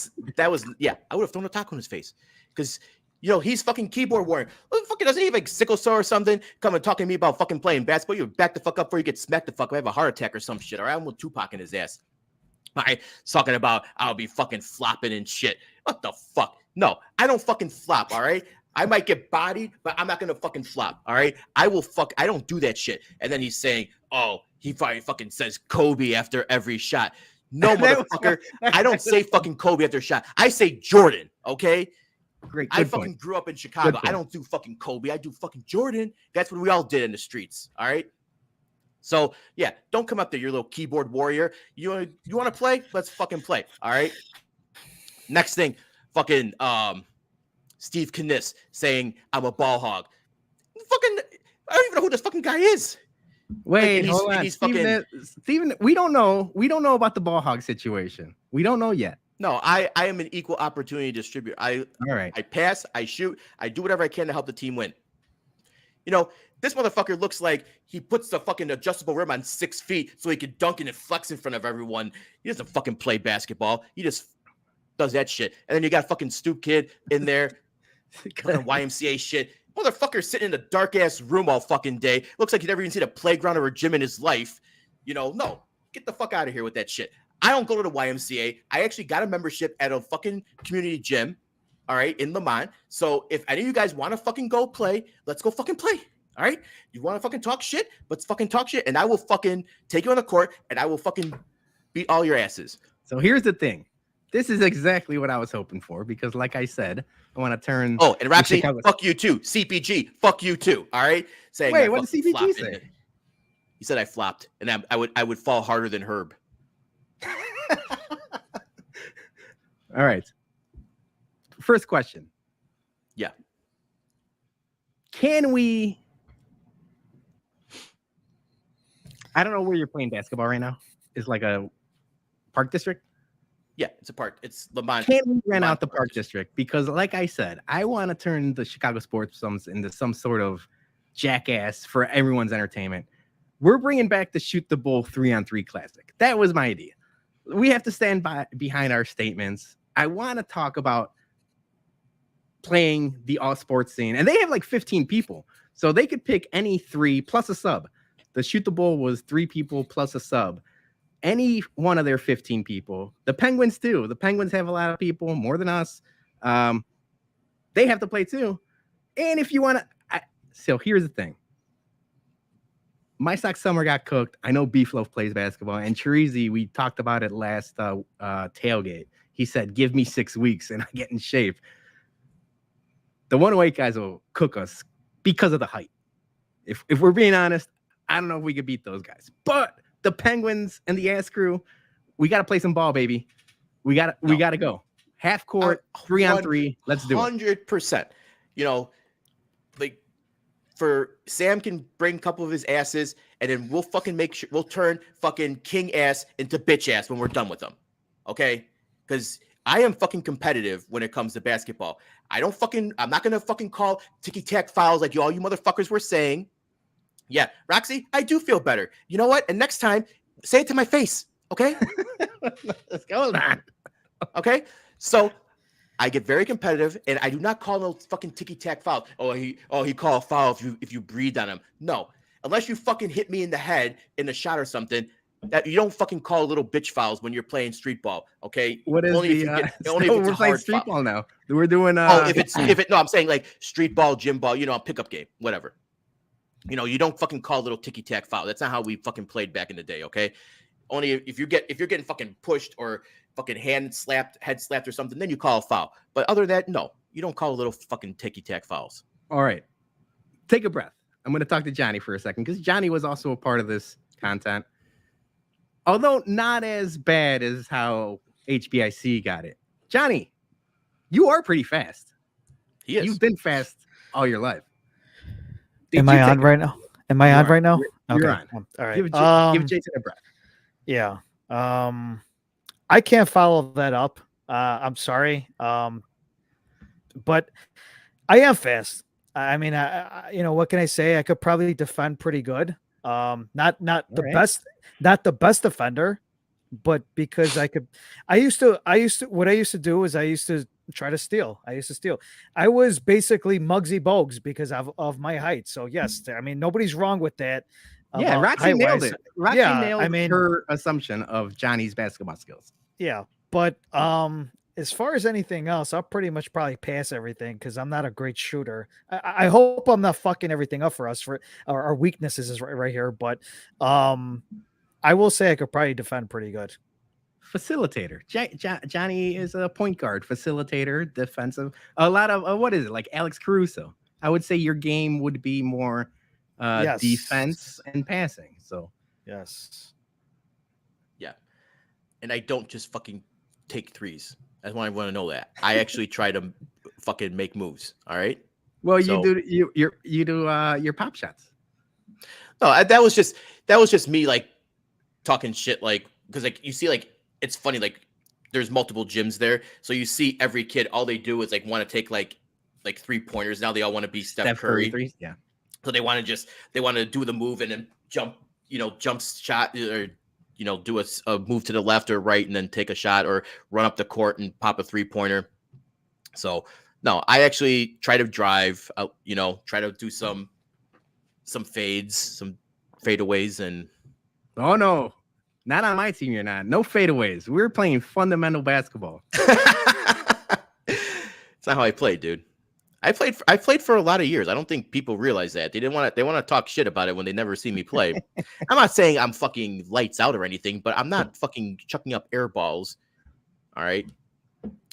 would have thrown a taco in his face because he's fucking keyboard warrior. Fucking doesn't he have like sickle cell or something? Come and talking to me about fucking playing basketball. You back the fuck up before you get smacked the fuck. I have a heart attack or some shit. All right, I'm with Tupac in his ass. All right, talking about I'll be fucking flopping and shit. What the fuck? No, I don't fucking flop. All right. I might get bodied, but I'm not gonna fucking flop. All right. I don't do that shit. And then he's saying, oh, he probably fucking says Kobe after every shot. No, motherfucker. I don't say fucking Kobe after a shot. I say Jordan. Okay. Great. I fucking grew up in Chicago. I don't do fucking Kobe. I do fucking Jordan. That's what we all did in the streets. All right. So yeah, don't come up there, you little keyboard warrior. You want to play? Let's fucking play. All right. Next thing, fucking Steve Kniss saying I'm a ball hog. Fucking, I don't even know who this fucking guy is. Wait, hold on. Steven, we don't know about the ball hog situation. We don't know yet. No, I am an equal opportunity distributor. All right. I pass, I shoot, I do whatever I can to help the team win. This motherfucker looks like he puts the fucking adjustable rim on 6 feet so he can dunk and flex in front of everyone. He doesn't fucking play basketball. He just does that shit. And then you got fucking Stoop Kid in there, kind of YMCA shit. Motherfucker sitting in a dark ass room all fucking day. Looks like he'd never even seen a playground or a gym in his life. No, get the fuck out of here with that shit. I don't go to the YMCA. I actually got a membership at a fucking community gym, all right, in Lamont. So if any of you guys want to fucking go play, let's go fucking play. All right. You want to fucking talk shit? Let's fucking talk shit. And I will fucking take you on the court and I will fucking beat all your asses. So here's the thing. This is exactly what I was hoping for because, like I said, I want to turn. Oh, and Roxy, fuck you too. CPG, fuck you too. All right. Saying wait, what did CPG say? He said I flopped and I would fall harder than Herb. All right. First question. Yeah. Can we? I don't know where you're playing basketball right now. It's like a park district. Yeah, it's a park. It's Lamont. Can we rent out the park district? Because, like I said, I want to turn the Chicago Sports Sums into some sort of jackass for everyone's entertainment. We're bringing back the Shoot the Bull 3-on-3 Classic. That was my idea. We have to stand behind our statements. I want to talk about playing the all sports scene, and they have like 15 people, so they could pick any 3 plus a sub. The Shoot the Bull was 3 people plus a sub. Any one of their 15 people. The Penguins too. The Penguins have a lot of people, more than us. They have to play too. And if you want to, so here's the thing. My Sox Summer got cooked. I know Beef Loaf plays basketball, and Chirizi, we talked about it last tailgate. He said, "Give me 6 weeks and I get in shape." The 108 guys will cook us because of the height. If we're being honest, I don't know if we could beat those guys. But the Penguins and the Ass Crew, We got to play some ball, baby. We got to go. Half court, 3-on-3. Let's do it. 100%. You know, like for Sam can bring a couple of his asses, and then we'll fucking make sure we'll turn fucking king ass into bitch ass when we're done with them. Okay? Because I am fucking competitive when it comes to basketball. I'm not gonna fucking call ticky-tack fouls like all you motherfuckers were saying. Yeah, Roxy, I do feel better. You know what? And next time, say it to my face, okay? Let's go on. Okay? So I get very competitive, and I do not call no fucking ticky-tack foul. He called a foul if you breathed on him. No. Unless you fucking hit me in the head in a shot or something, that you don't fucking call little bitch fouls when you're playing street ball, okay? What is only the if it's we're a playing hard street foul. ball now. We're doing No, I'm saying like street ball, gym ball, a pickup game, whatever. You don't fucking call little ticky-tack foul. That's not how we fucking played back in the day, okay? Only if you're getting fucking pushed or fucking head slapped or something, then you call a foul. But other than that, no, you don't call little fucking ticky-tack fouls. All right. Take a breath. I'm going to talk to Johnny for a second because Johnny was also a part of this content. Although not as bad as how HBIC got it. Johnny, you are pretty fast. He is. You've been fast all your life. Am I on right now? Am I on right now? You're on. All right. Give Jason a breath. Yeah. I can't follow that up. I'm sorry. But I am fast. I mean, what can I say? I could probably defend pretty good. Not the best defender, but because what I used to do is I used to try to steal. I was basically Muggsy Bogues because of my height. So yes, I mean, nobody's wrong with that. Yeah, Roxy nailed it. Roxy nailed nailed her assumption of Johnny's basketball skills. Yeah, but as far as anything else, I'll pretty much probably pass everything because I'm not a great shooter. I hope I'm not fucking everything up for us for our weaknesses is right here. But I will say I could probably defend pretty good. Facilitator. Johnny is a point guard, facilitator, defensive. A lot of what is it like Alex Caruso? I would say your game would be more defense and passing. So yes, yeah, and I don't just fucking take threes. That's why I want to know that. I actually try to fucking make moves. All right. Well, you do your pop shots. No, that was just me like talking shit, like because like you see like it's funny like there's multiple gyms there, so you see every kid all they do is like want to take like 3-pointers. Now they all want to be Steph Curry. Threes, yeah. So they want to do the move and then jump shot or do a move to the left or right and then take a shot or run up the court and pop a 3-pointer. So no, I actually try to drive out, try to do some fades, some fadeaways and oh no, not on my team. You're not. No fadeaways. We're playing fundamental basketball. It's not how I play, dude. I played for a lot of years. I don't think people realize that. They want to talk shit about it when they never see me play. I'm not saying I'm fucking lights out or anything, but I'm not fucking chucking up air balls. All right.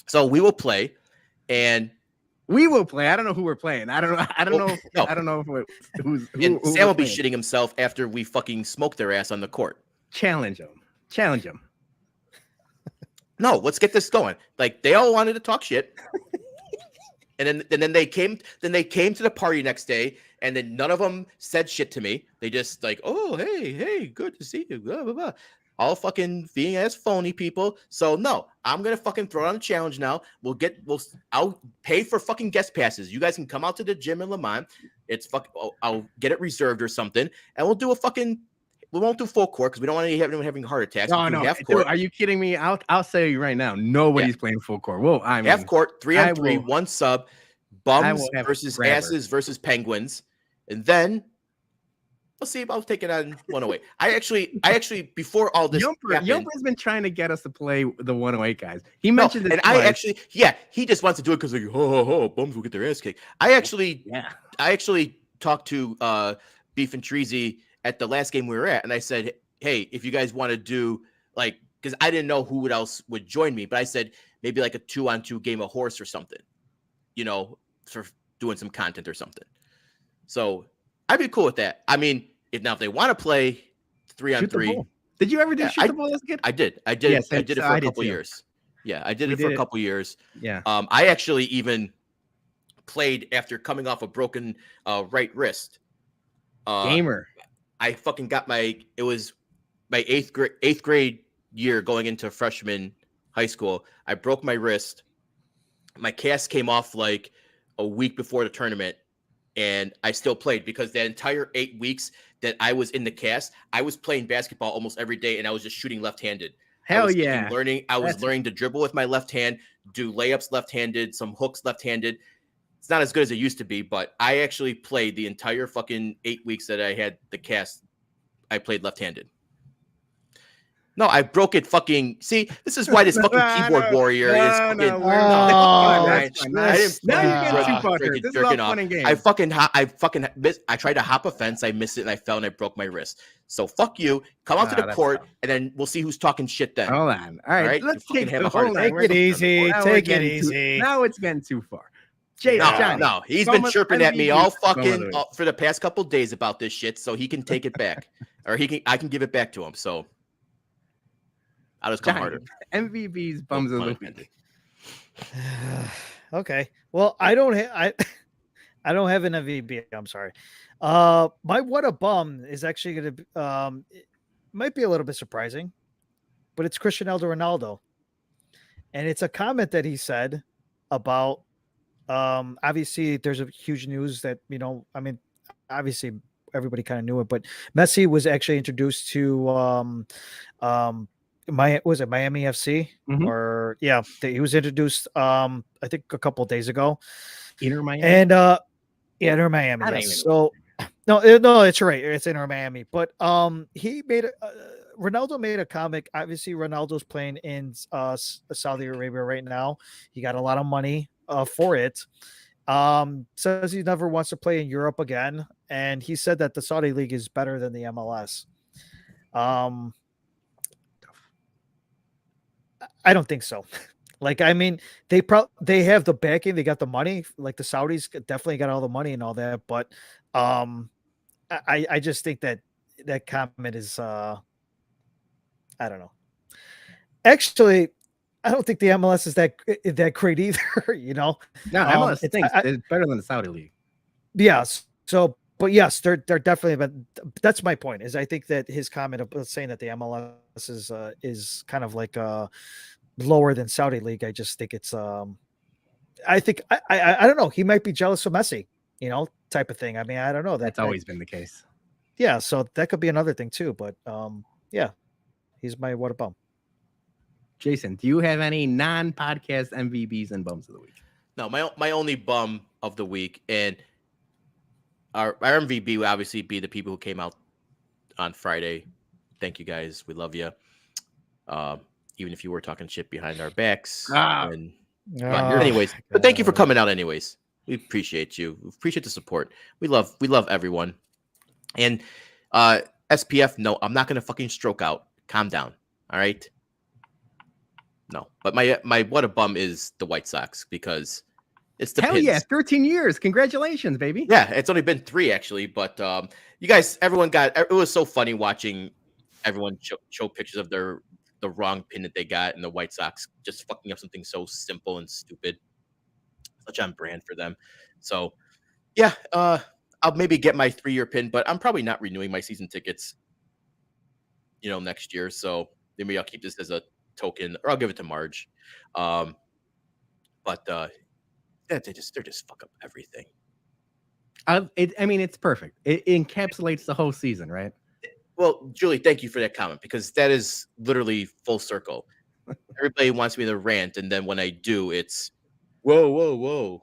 So we will play, and we will play. I don't know who we're playing. I don't know. No. I don't know who Sam will be shitting himself after we fucking smoke their ass on the court. Challenge him. No, let's get this going. Like they all wanted to talk shit. And then they came to the party next day, and then none of them said shit to me. They just like, oh, hey, good to see you. Blah, blah, blah. All fucking being as phony people. So no, I'm gonna fucking throw on a challenge now. I'll pay for fucking guest passes. You guys can come out to the gym in Lemont. I'll get it reserved or something, and we'll do we won't do full court because we don't want anyone having heart attacks. No. Dude, are you kidding me? I'll say you right now. Nobody's playing full court. Well, I mean, half court, 3-on-3, one sub, bums versus grabber. asses versus penguins, and then we'll see about taking on 108. I actually before all this, Yumper's been trying to get us to play the 108 guys. He mentioned it, and he just wants to do it because like bums will get their ass kicked. I actually talked to Beef and Treasy at the last game we were at, and I said, hey, if you guys want to do like, because I didn't know who else would join me, but I said maybe like a 2-on-2 game of horse or something, for doing some content or something. So I'd be cool with that. I mean, if they want to play 3-on-3, Did you ever do Yeah, shoot the ball as a kid? I did. I Yes, did it for I a did couple too. years. Yeah, I did We it for did a it. couple years. Yeah. I actually even played after coming off a broken right wrist. Gamer. I fucking got it was my eighth grade year going into freshman high school. I broke my wrist. My cast came off like a week before the tournament, and I still played because the entire 8 weeks that I was in the cast, I was playing basketball almost every day, and I was just shooting left-handed. I Hell was yeah. learning to dribble with my left hand, do layups left-handed, some hooks left-handed. It's not as good as it used to be, but I actually played the entire fucking 8 weeks that I had the cast. I played left-handed. No, I broke it. Fucking see, this is why this fucking keyboard warrior is fucking. Now you're getting too butthurt. This is all fun and games. I tried to hop a fence. I missed it, and I fell, and I broke my wrist. So fuck you. Come out to the court, and then we'll see who's talking shit then. Hold on. All right, let's take it easy. Take it easy. Now it's getting too far. Johnny, no, he's been chirping at me all fucking for the past couple days about this shit, so he can take it back, or I can give it back to him. So I'll just come harder. MVB's bums of the week. Okay. Well, I don't have an MVP. I'm sorry. My what a bum is actually going to it might be a little bit surprising, but it's Cristiano Ronaldo, and it's a comment that he said about. Obviously, there's a huge news that obviously everybody kind of knew it, but Messi was actually introduced to Miami FC or he was introduced I think a couple of days ago. Inter Miami and Inter Miami. Yes. So no, it's right. It's Inter Miami. But he made Ronaldo made a comic. Obviously, Ronaldo's playing in Saudi Arabia right now. He got a lot of money for it. Says he never wants to play in Europe again, and he said that the Saudi League is better than the MLS. I don't think so. Like, I mean, they have the backing, they got the money. Like the Saudis definitely got all the money and all that, but I just think that comment is I don't know. Actually, I don't think the MLS is that great either. No, MLS thinks it's better than the Saudi League. Yes. So, but yes, they're definitely. But that's my point. Is I think that his comment of saying that the MLS is kind of like lower than Saudi League. I just think it's. I think I don't know. He might be jealous of Messi. Type of thing. I mean, I don't know. That's always been the case. Yeah. So that could be another thing too. But yeah, he's my what a bum. Jason, do you have any non-podcast MVBs and bums of the week? No, my only bum of the week, and our MVP will obviously be the people who came out on Friday. Thank you guys. We love you. Even if you were talking shit behind our backs. But thank you for coming out anyways. We appreciate you. We appreciate the support. We love everyone. And SPF, no, I'm not gonna fucking stroke out. Calm down. All right. No, but my what a bum is the White Sox because it's the hell Pins. Yeah, 13 years. Congratulations, baby. Yeah, it's only been 3 actually, but you guys, it was so funny watching everyone show pictures of the wrong pin that they got and the White Sox just fucking up something so simple and stupid. Such on brand for them. So yeah, I'll maybe get my 3-year pin, but I'm probably not renewing my season tickets, next year. So maybe I'll keep this as a token, or I'll give it to Marge. But they just fuck up everything. It's perfect. It encapsulates the whole season, right? Well, Julie, thank you for that comment because that is literally full circle. Everybody wants me to rant, and then when I do, it's whoa.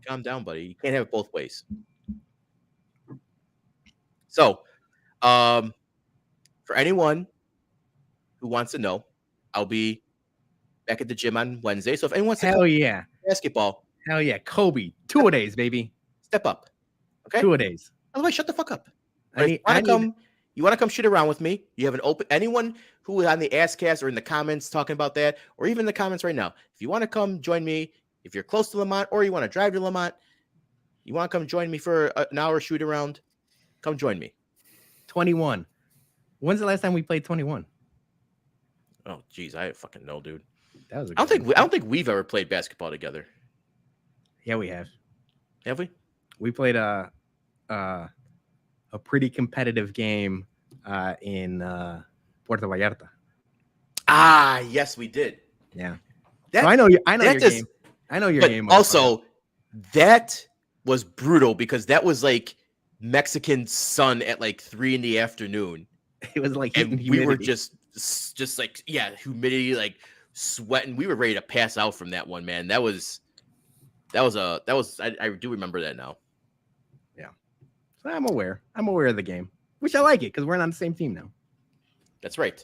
Calm down, buddy. You can't have it both ways. So, for anyone who wants to know, I'll be back at the gym on Wednesday. So if anyone wants to basketball. Hell yeah. Kobe. 2-a-days, baby. Step up. Okay. 2-a-days. Otherwise, shut the fuck up. You want to come shoot around with me? You have an open. Anyone who is on the Askcast or in the comments talking about that, or even in the comments right now, if you want to come join me, if you're close to Lamont or you want to drive to Lamont, you want to come join me for an hour shoot around, come join me. 21. When's the last time we played 21? Oh, geez, I fucking know, dude. That was. I don't think we've ever played basketball together. Yeah, we have. Have we? We played a pretty competitive game in Puerto Vallarta. Ah, yes, we did. Yeah. That, so I know your just, game. I know your but game. Also, that was brutal because that was like Mexican sun at like 3 p.m. It was like and we were just like humidity, like sweating. We were ready to pass out from that one, man. That was I do remember that now. Yeah. So I'm aware of the game, which I like it because we're on the same team now. That's right.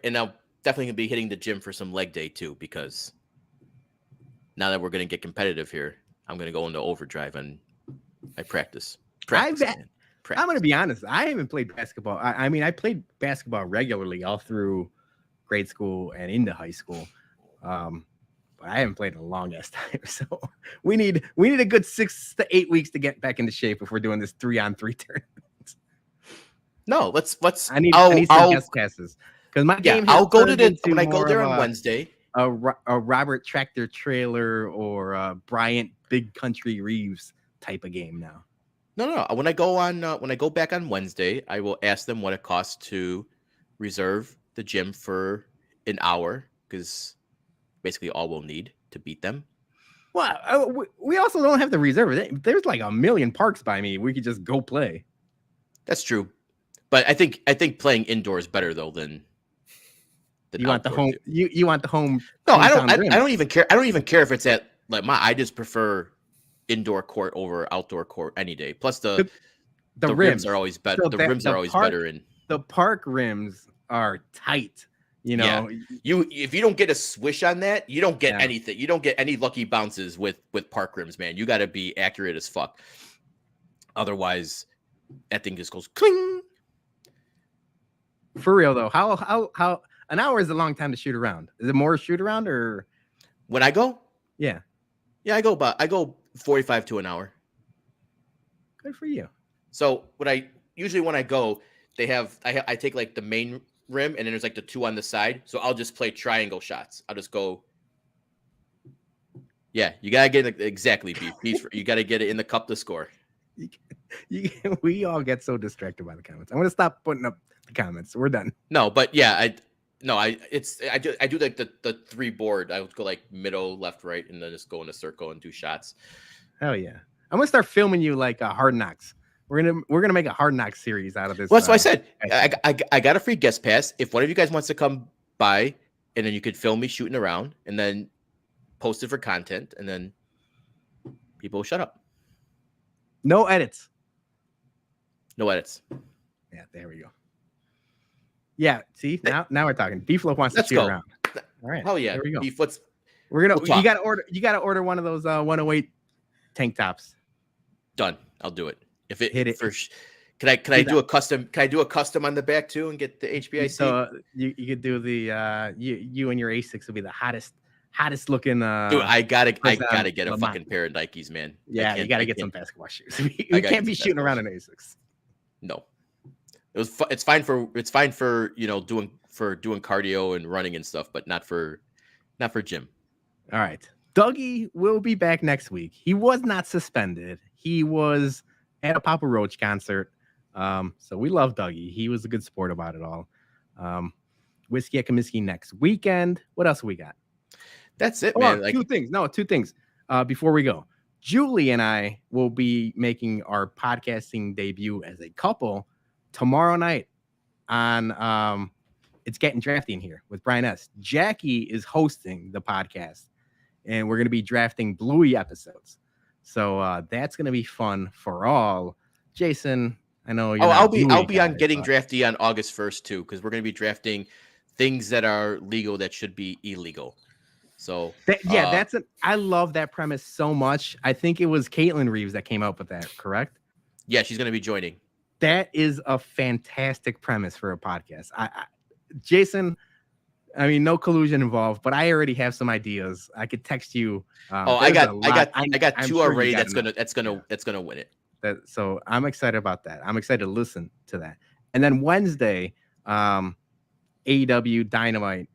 And now definitely gonna be hitting the gym for some leg day too, because now that we're gonna get competitive here, I'm gonna go into overdrive and I practice. I'm gonna be honest. I haven't played basketball. I mean, I played basketball regularly all through grade school and into high school. But I haven't played in a long ass time. So we need a good 6 to 8 weeks to get back into shape if we're doing this 3-on-3 tournament. No, let's. I need some guest passes because my game. I'll go to the when I go there on Wednesday. A Robert Tractor Trailer or Bryant Big Country Reeves type of game now. No. When I go back on Wednesday, I will ask them what it costs to reserve the gym for an hour, because basically all we'll need to beat them. Well, we also don't have to reserve it. There's like a million parks by me. We could just go play. That's true, but I think playing indoors better though than you want the home. You want the home. No, I don't even care. I don't even care if it's at like I just prefer indoor court over outdoor court any day. Plus the rims are always better. So the rims are always better. And the park rims are tight. You know, if you don't get a swish on that, you don't get anything. You don't get any lucky bounces with park rims, man. You got to be accurate as fuck. Otherwise, that thing just goes cling. For real though, how an hour is a long time to shoot around. Is it more shoot around or when I go? Yeah, I go 45 to an hour. Good for you. So when I go, I take like the main rim and then there's like the 2 on the side. So I'll just play triangle shots. I'll just go. Yeah, you gotta get it exactly. You gotta get it in the cup to score. We all get so distracted by the comments. I'm gonna stop putting up the comments. We're done. No, but yeah, I do like the 3 board. I would go like middle, left, right, and then just go in a circle and do shots. Hell yeah! I'm gonna start filming you like Hard Knocks. We're gonna make a Hard Knocks series out of this. Well, that's what I said. I got a free guest pass. If one of you guys wants to come by, and then you could film me shooting around, and then post it for content, and then people will shut up. No edits. No edits. Yeah, there we go. Yeah, see now we're talking. Beeflo wants to shoot around. All right. Hell yeah. There we go. Beef, you gotta order one of those 108 tank tops. Done. I'll do it. If it hit it first. Can I do a custom? Can I do a custom on the back too and get the HBIC? So you could do the you and your Asics will be the hottest looking. Dude, I gotta get a fucking pair of Nikes, man. Yeah, you gotta get some basketball shoes. We can't be shooting around in Asics. No, it's fine for doing cardio and running and stuff, but not for gym. All right, Dougie will be back next week. He was not suspended. He was at a Papa Roach concert. So we love Dougie. He was a good sport about it all. Whiskey at Comiskey next weekend. What else we got? That's it, man. Two things. Before we go, Julie and I will be making our podcasting debut as a couple tomorrow night on It's Getting Drafty in Here with Brian S. Jackie is hosting the podcast, and we're going to be drafting Bluey episodes. So that's going to be fun for all. Jason, I know you're I'll be on Getting Drafty on August 1st too, because we're going to be drafting things that are legal that should be illegal. So I love that premise so much. I think it was Caitlin Reeves that came up with that, correct? Yeah, she's going to be joining. That is a fantastic premise for a podcast. Jason, I mean, no collusion involved, but I already have some ideas. I could text you. I got 2 already. That's gonna win it. So I'm excited about that. I'm excited to listen to that. And then Wednesday, AEW Dynamite.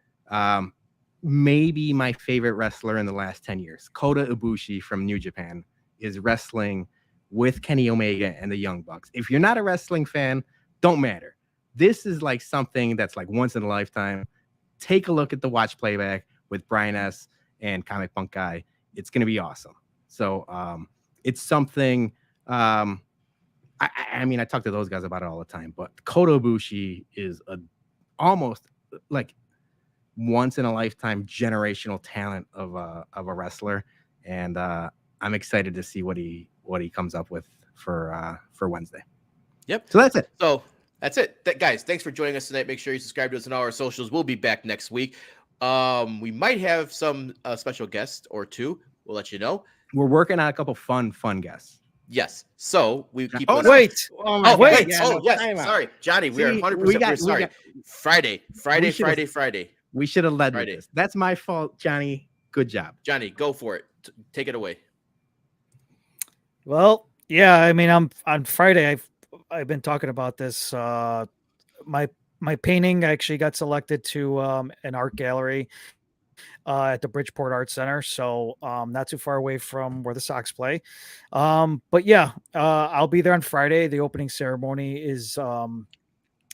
Maybe my favorite wrestler in the last 10 years, Kota Ibushi from New Japan, is wrestling with Kenny Omega and the Young Bucks. If you're not a wrestling fan, don't matter. This is like something that's like once in a lifetime. Take a look at the watch playback with Brian S. and Comic Punk Guy. It's going to be awesome. So it's something. I mean, I talk to those guys about it all the time, but Kota Ibushi is almost like once in a lifetime generational talent of a wrestler, and I'm excited to see what he comes up with for Wednesday. Yep. So that's it. So that's it. Guys, thanks for joining us tonight. Make sure you subscribe to us on all our socials. We'll be back next week. We might have some special guests or two. We'll let you know. We're working on a couple fun guests. Yes. So we keep. Oh wait! Oh wait! Yes. Sorry, Johnny. We are 100% sorry. Friday. We should have led with this. That's my fault, Johnny. Good job, Johnny. Go for it. Take it away. Well, yeah. I mean, I'm on Friday. I've been talking about this. My painting actually got selected to an art gallery at the Bridgeport Art Center, so not too far away from where the Sox play. But yeah, I'll be there on Friday. The opening ceremony is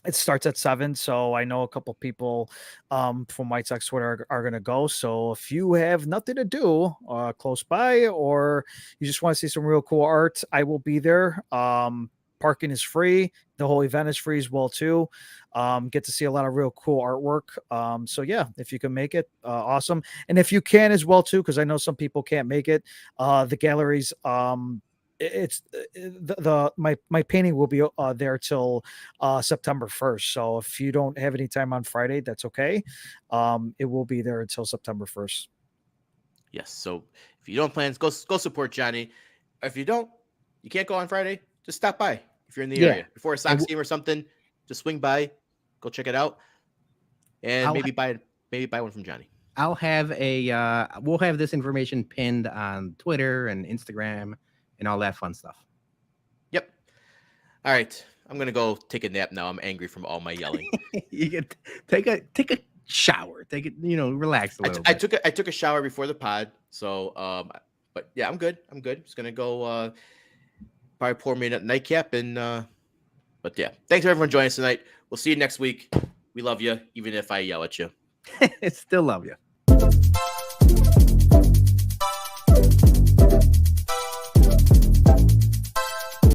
it starts at 7, so I know a couple people from White Sox Twitter are going to go. So if you have nothing to do close by, or you just want to see some real cool art, I will be there. Parking is free. The whole event is free as well too. Get to see a lot of real cool artwork. So yeah, if you can make it, awesome. And if you can as well too, because I know some people can't make it. The galleries, it's my painting will be there till September 1st. So if you don't have any time on Friday, that's okay. It will be there until September 1st. Yes. So if you don't plan, go support Johnny. If you don't, you can't go on Friday. Just stop by if you're in the area before a Sox game or something. Just swing by, go check it out, and maybe buy one from Johnny. I'll have we'll have this information pinned on Twitter and Instagram and all that fun stuff. Yep. All right, I'm gonna go take a nap now. I'm angry from all my yelling. You can take a shower. Take it, relax a little bit. I took a shower before the pod, so but yeah, I'm good. Just gonna go probably pour me a nightcap and but yeah, thanks for everyone joining us tonight. We'll see you next week. We love you, even if I yell at you. Still love you.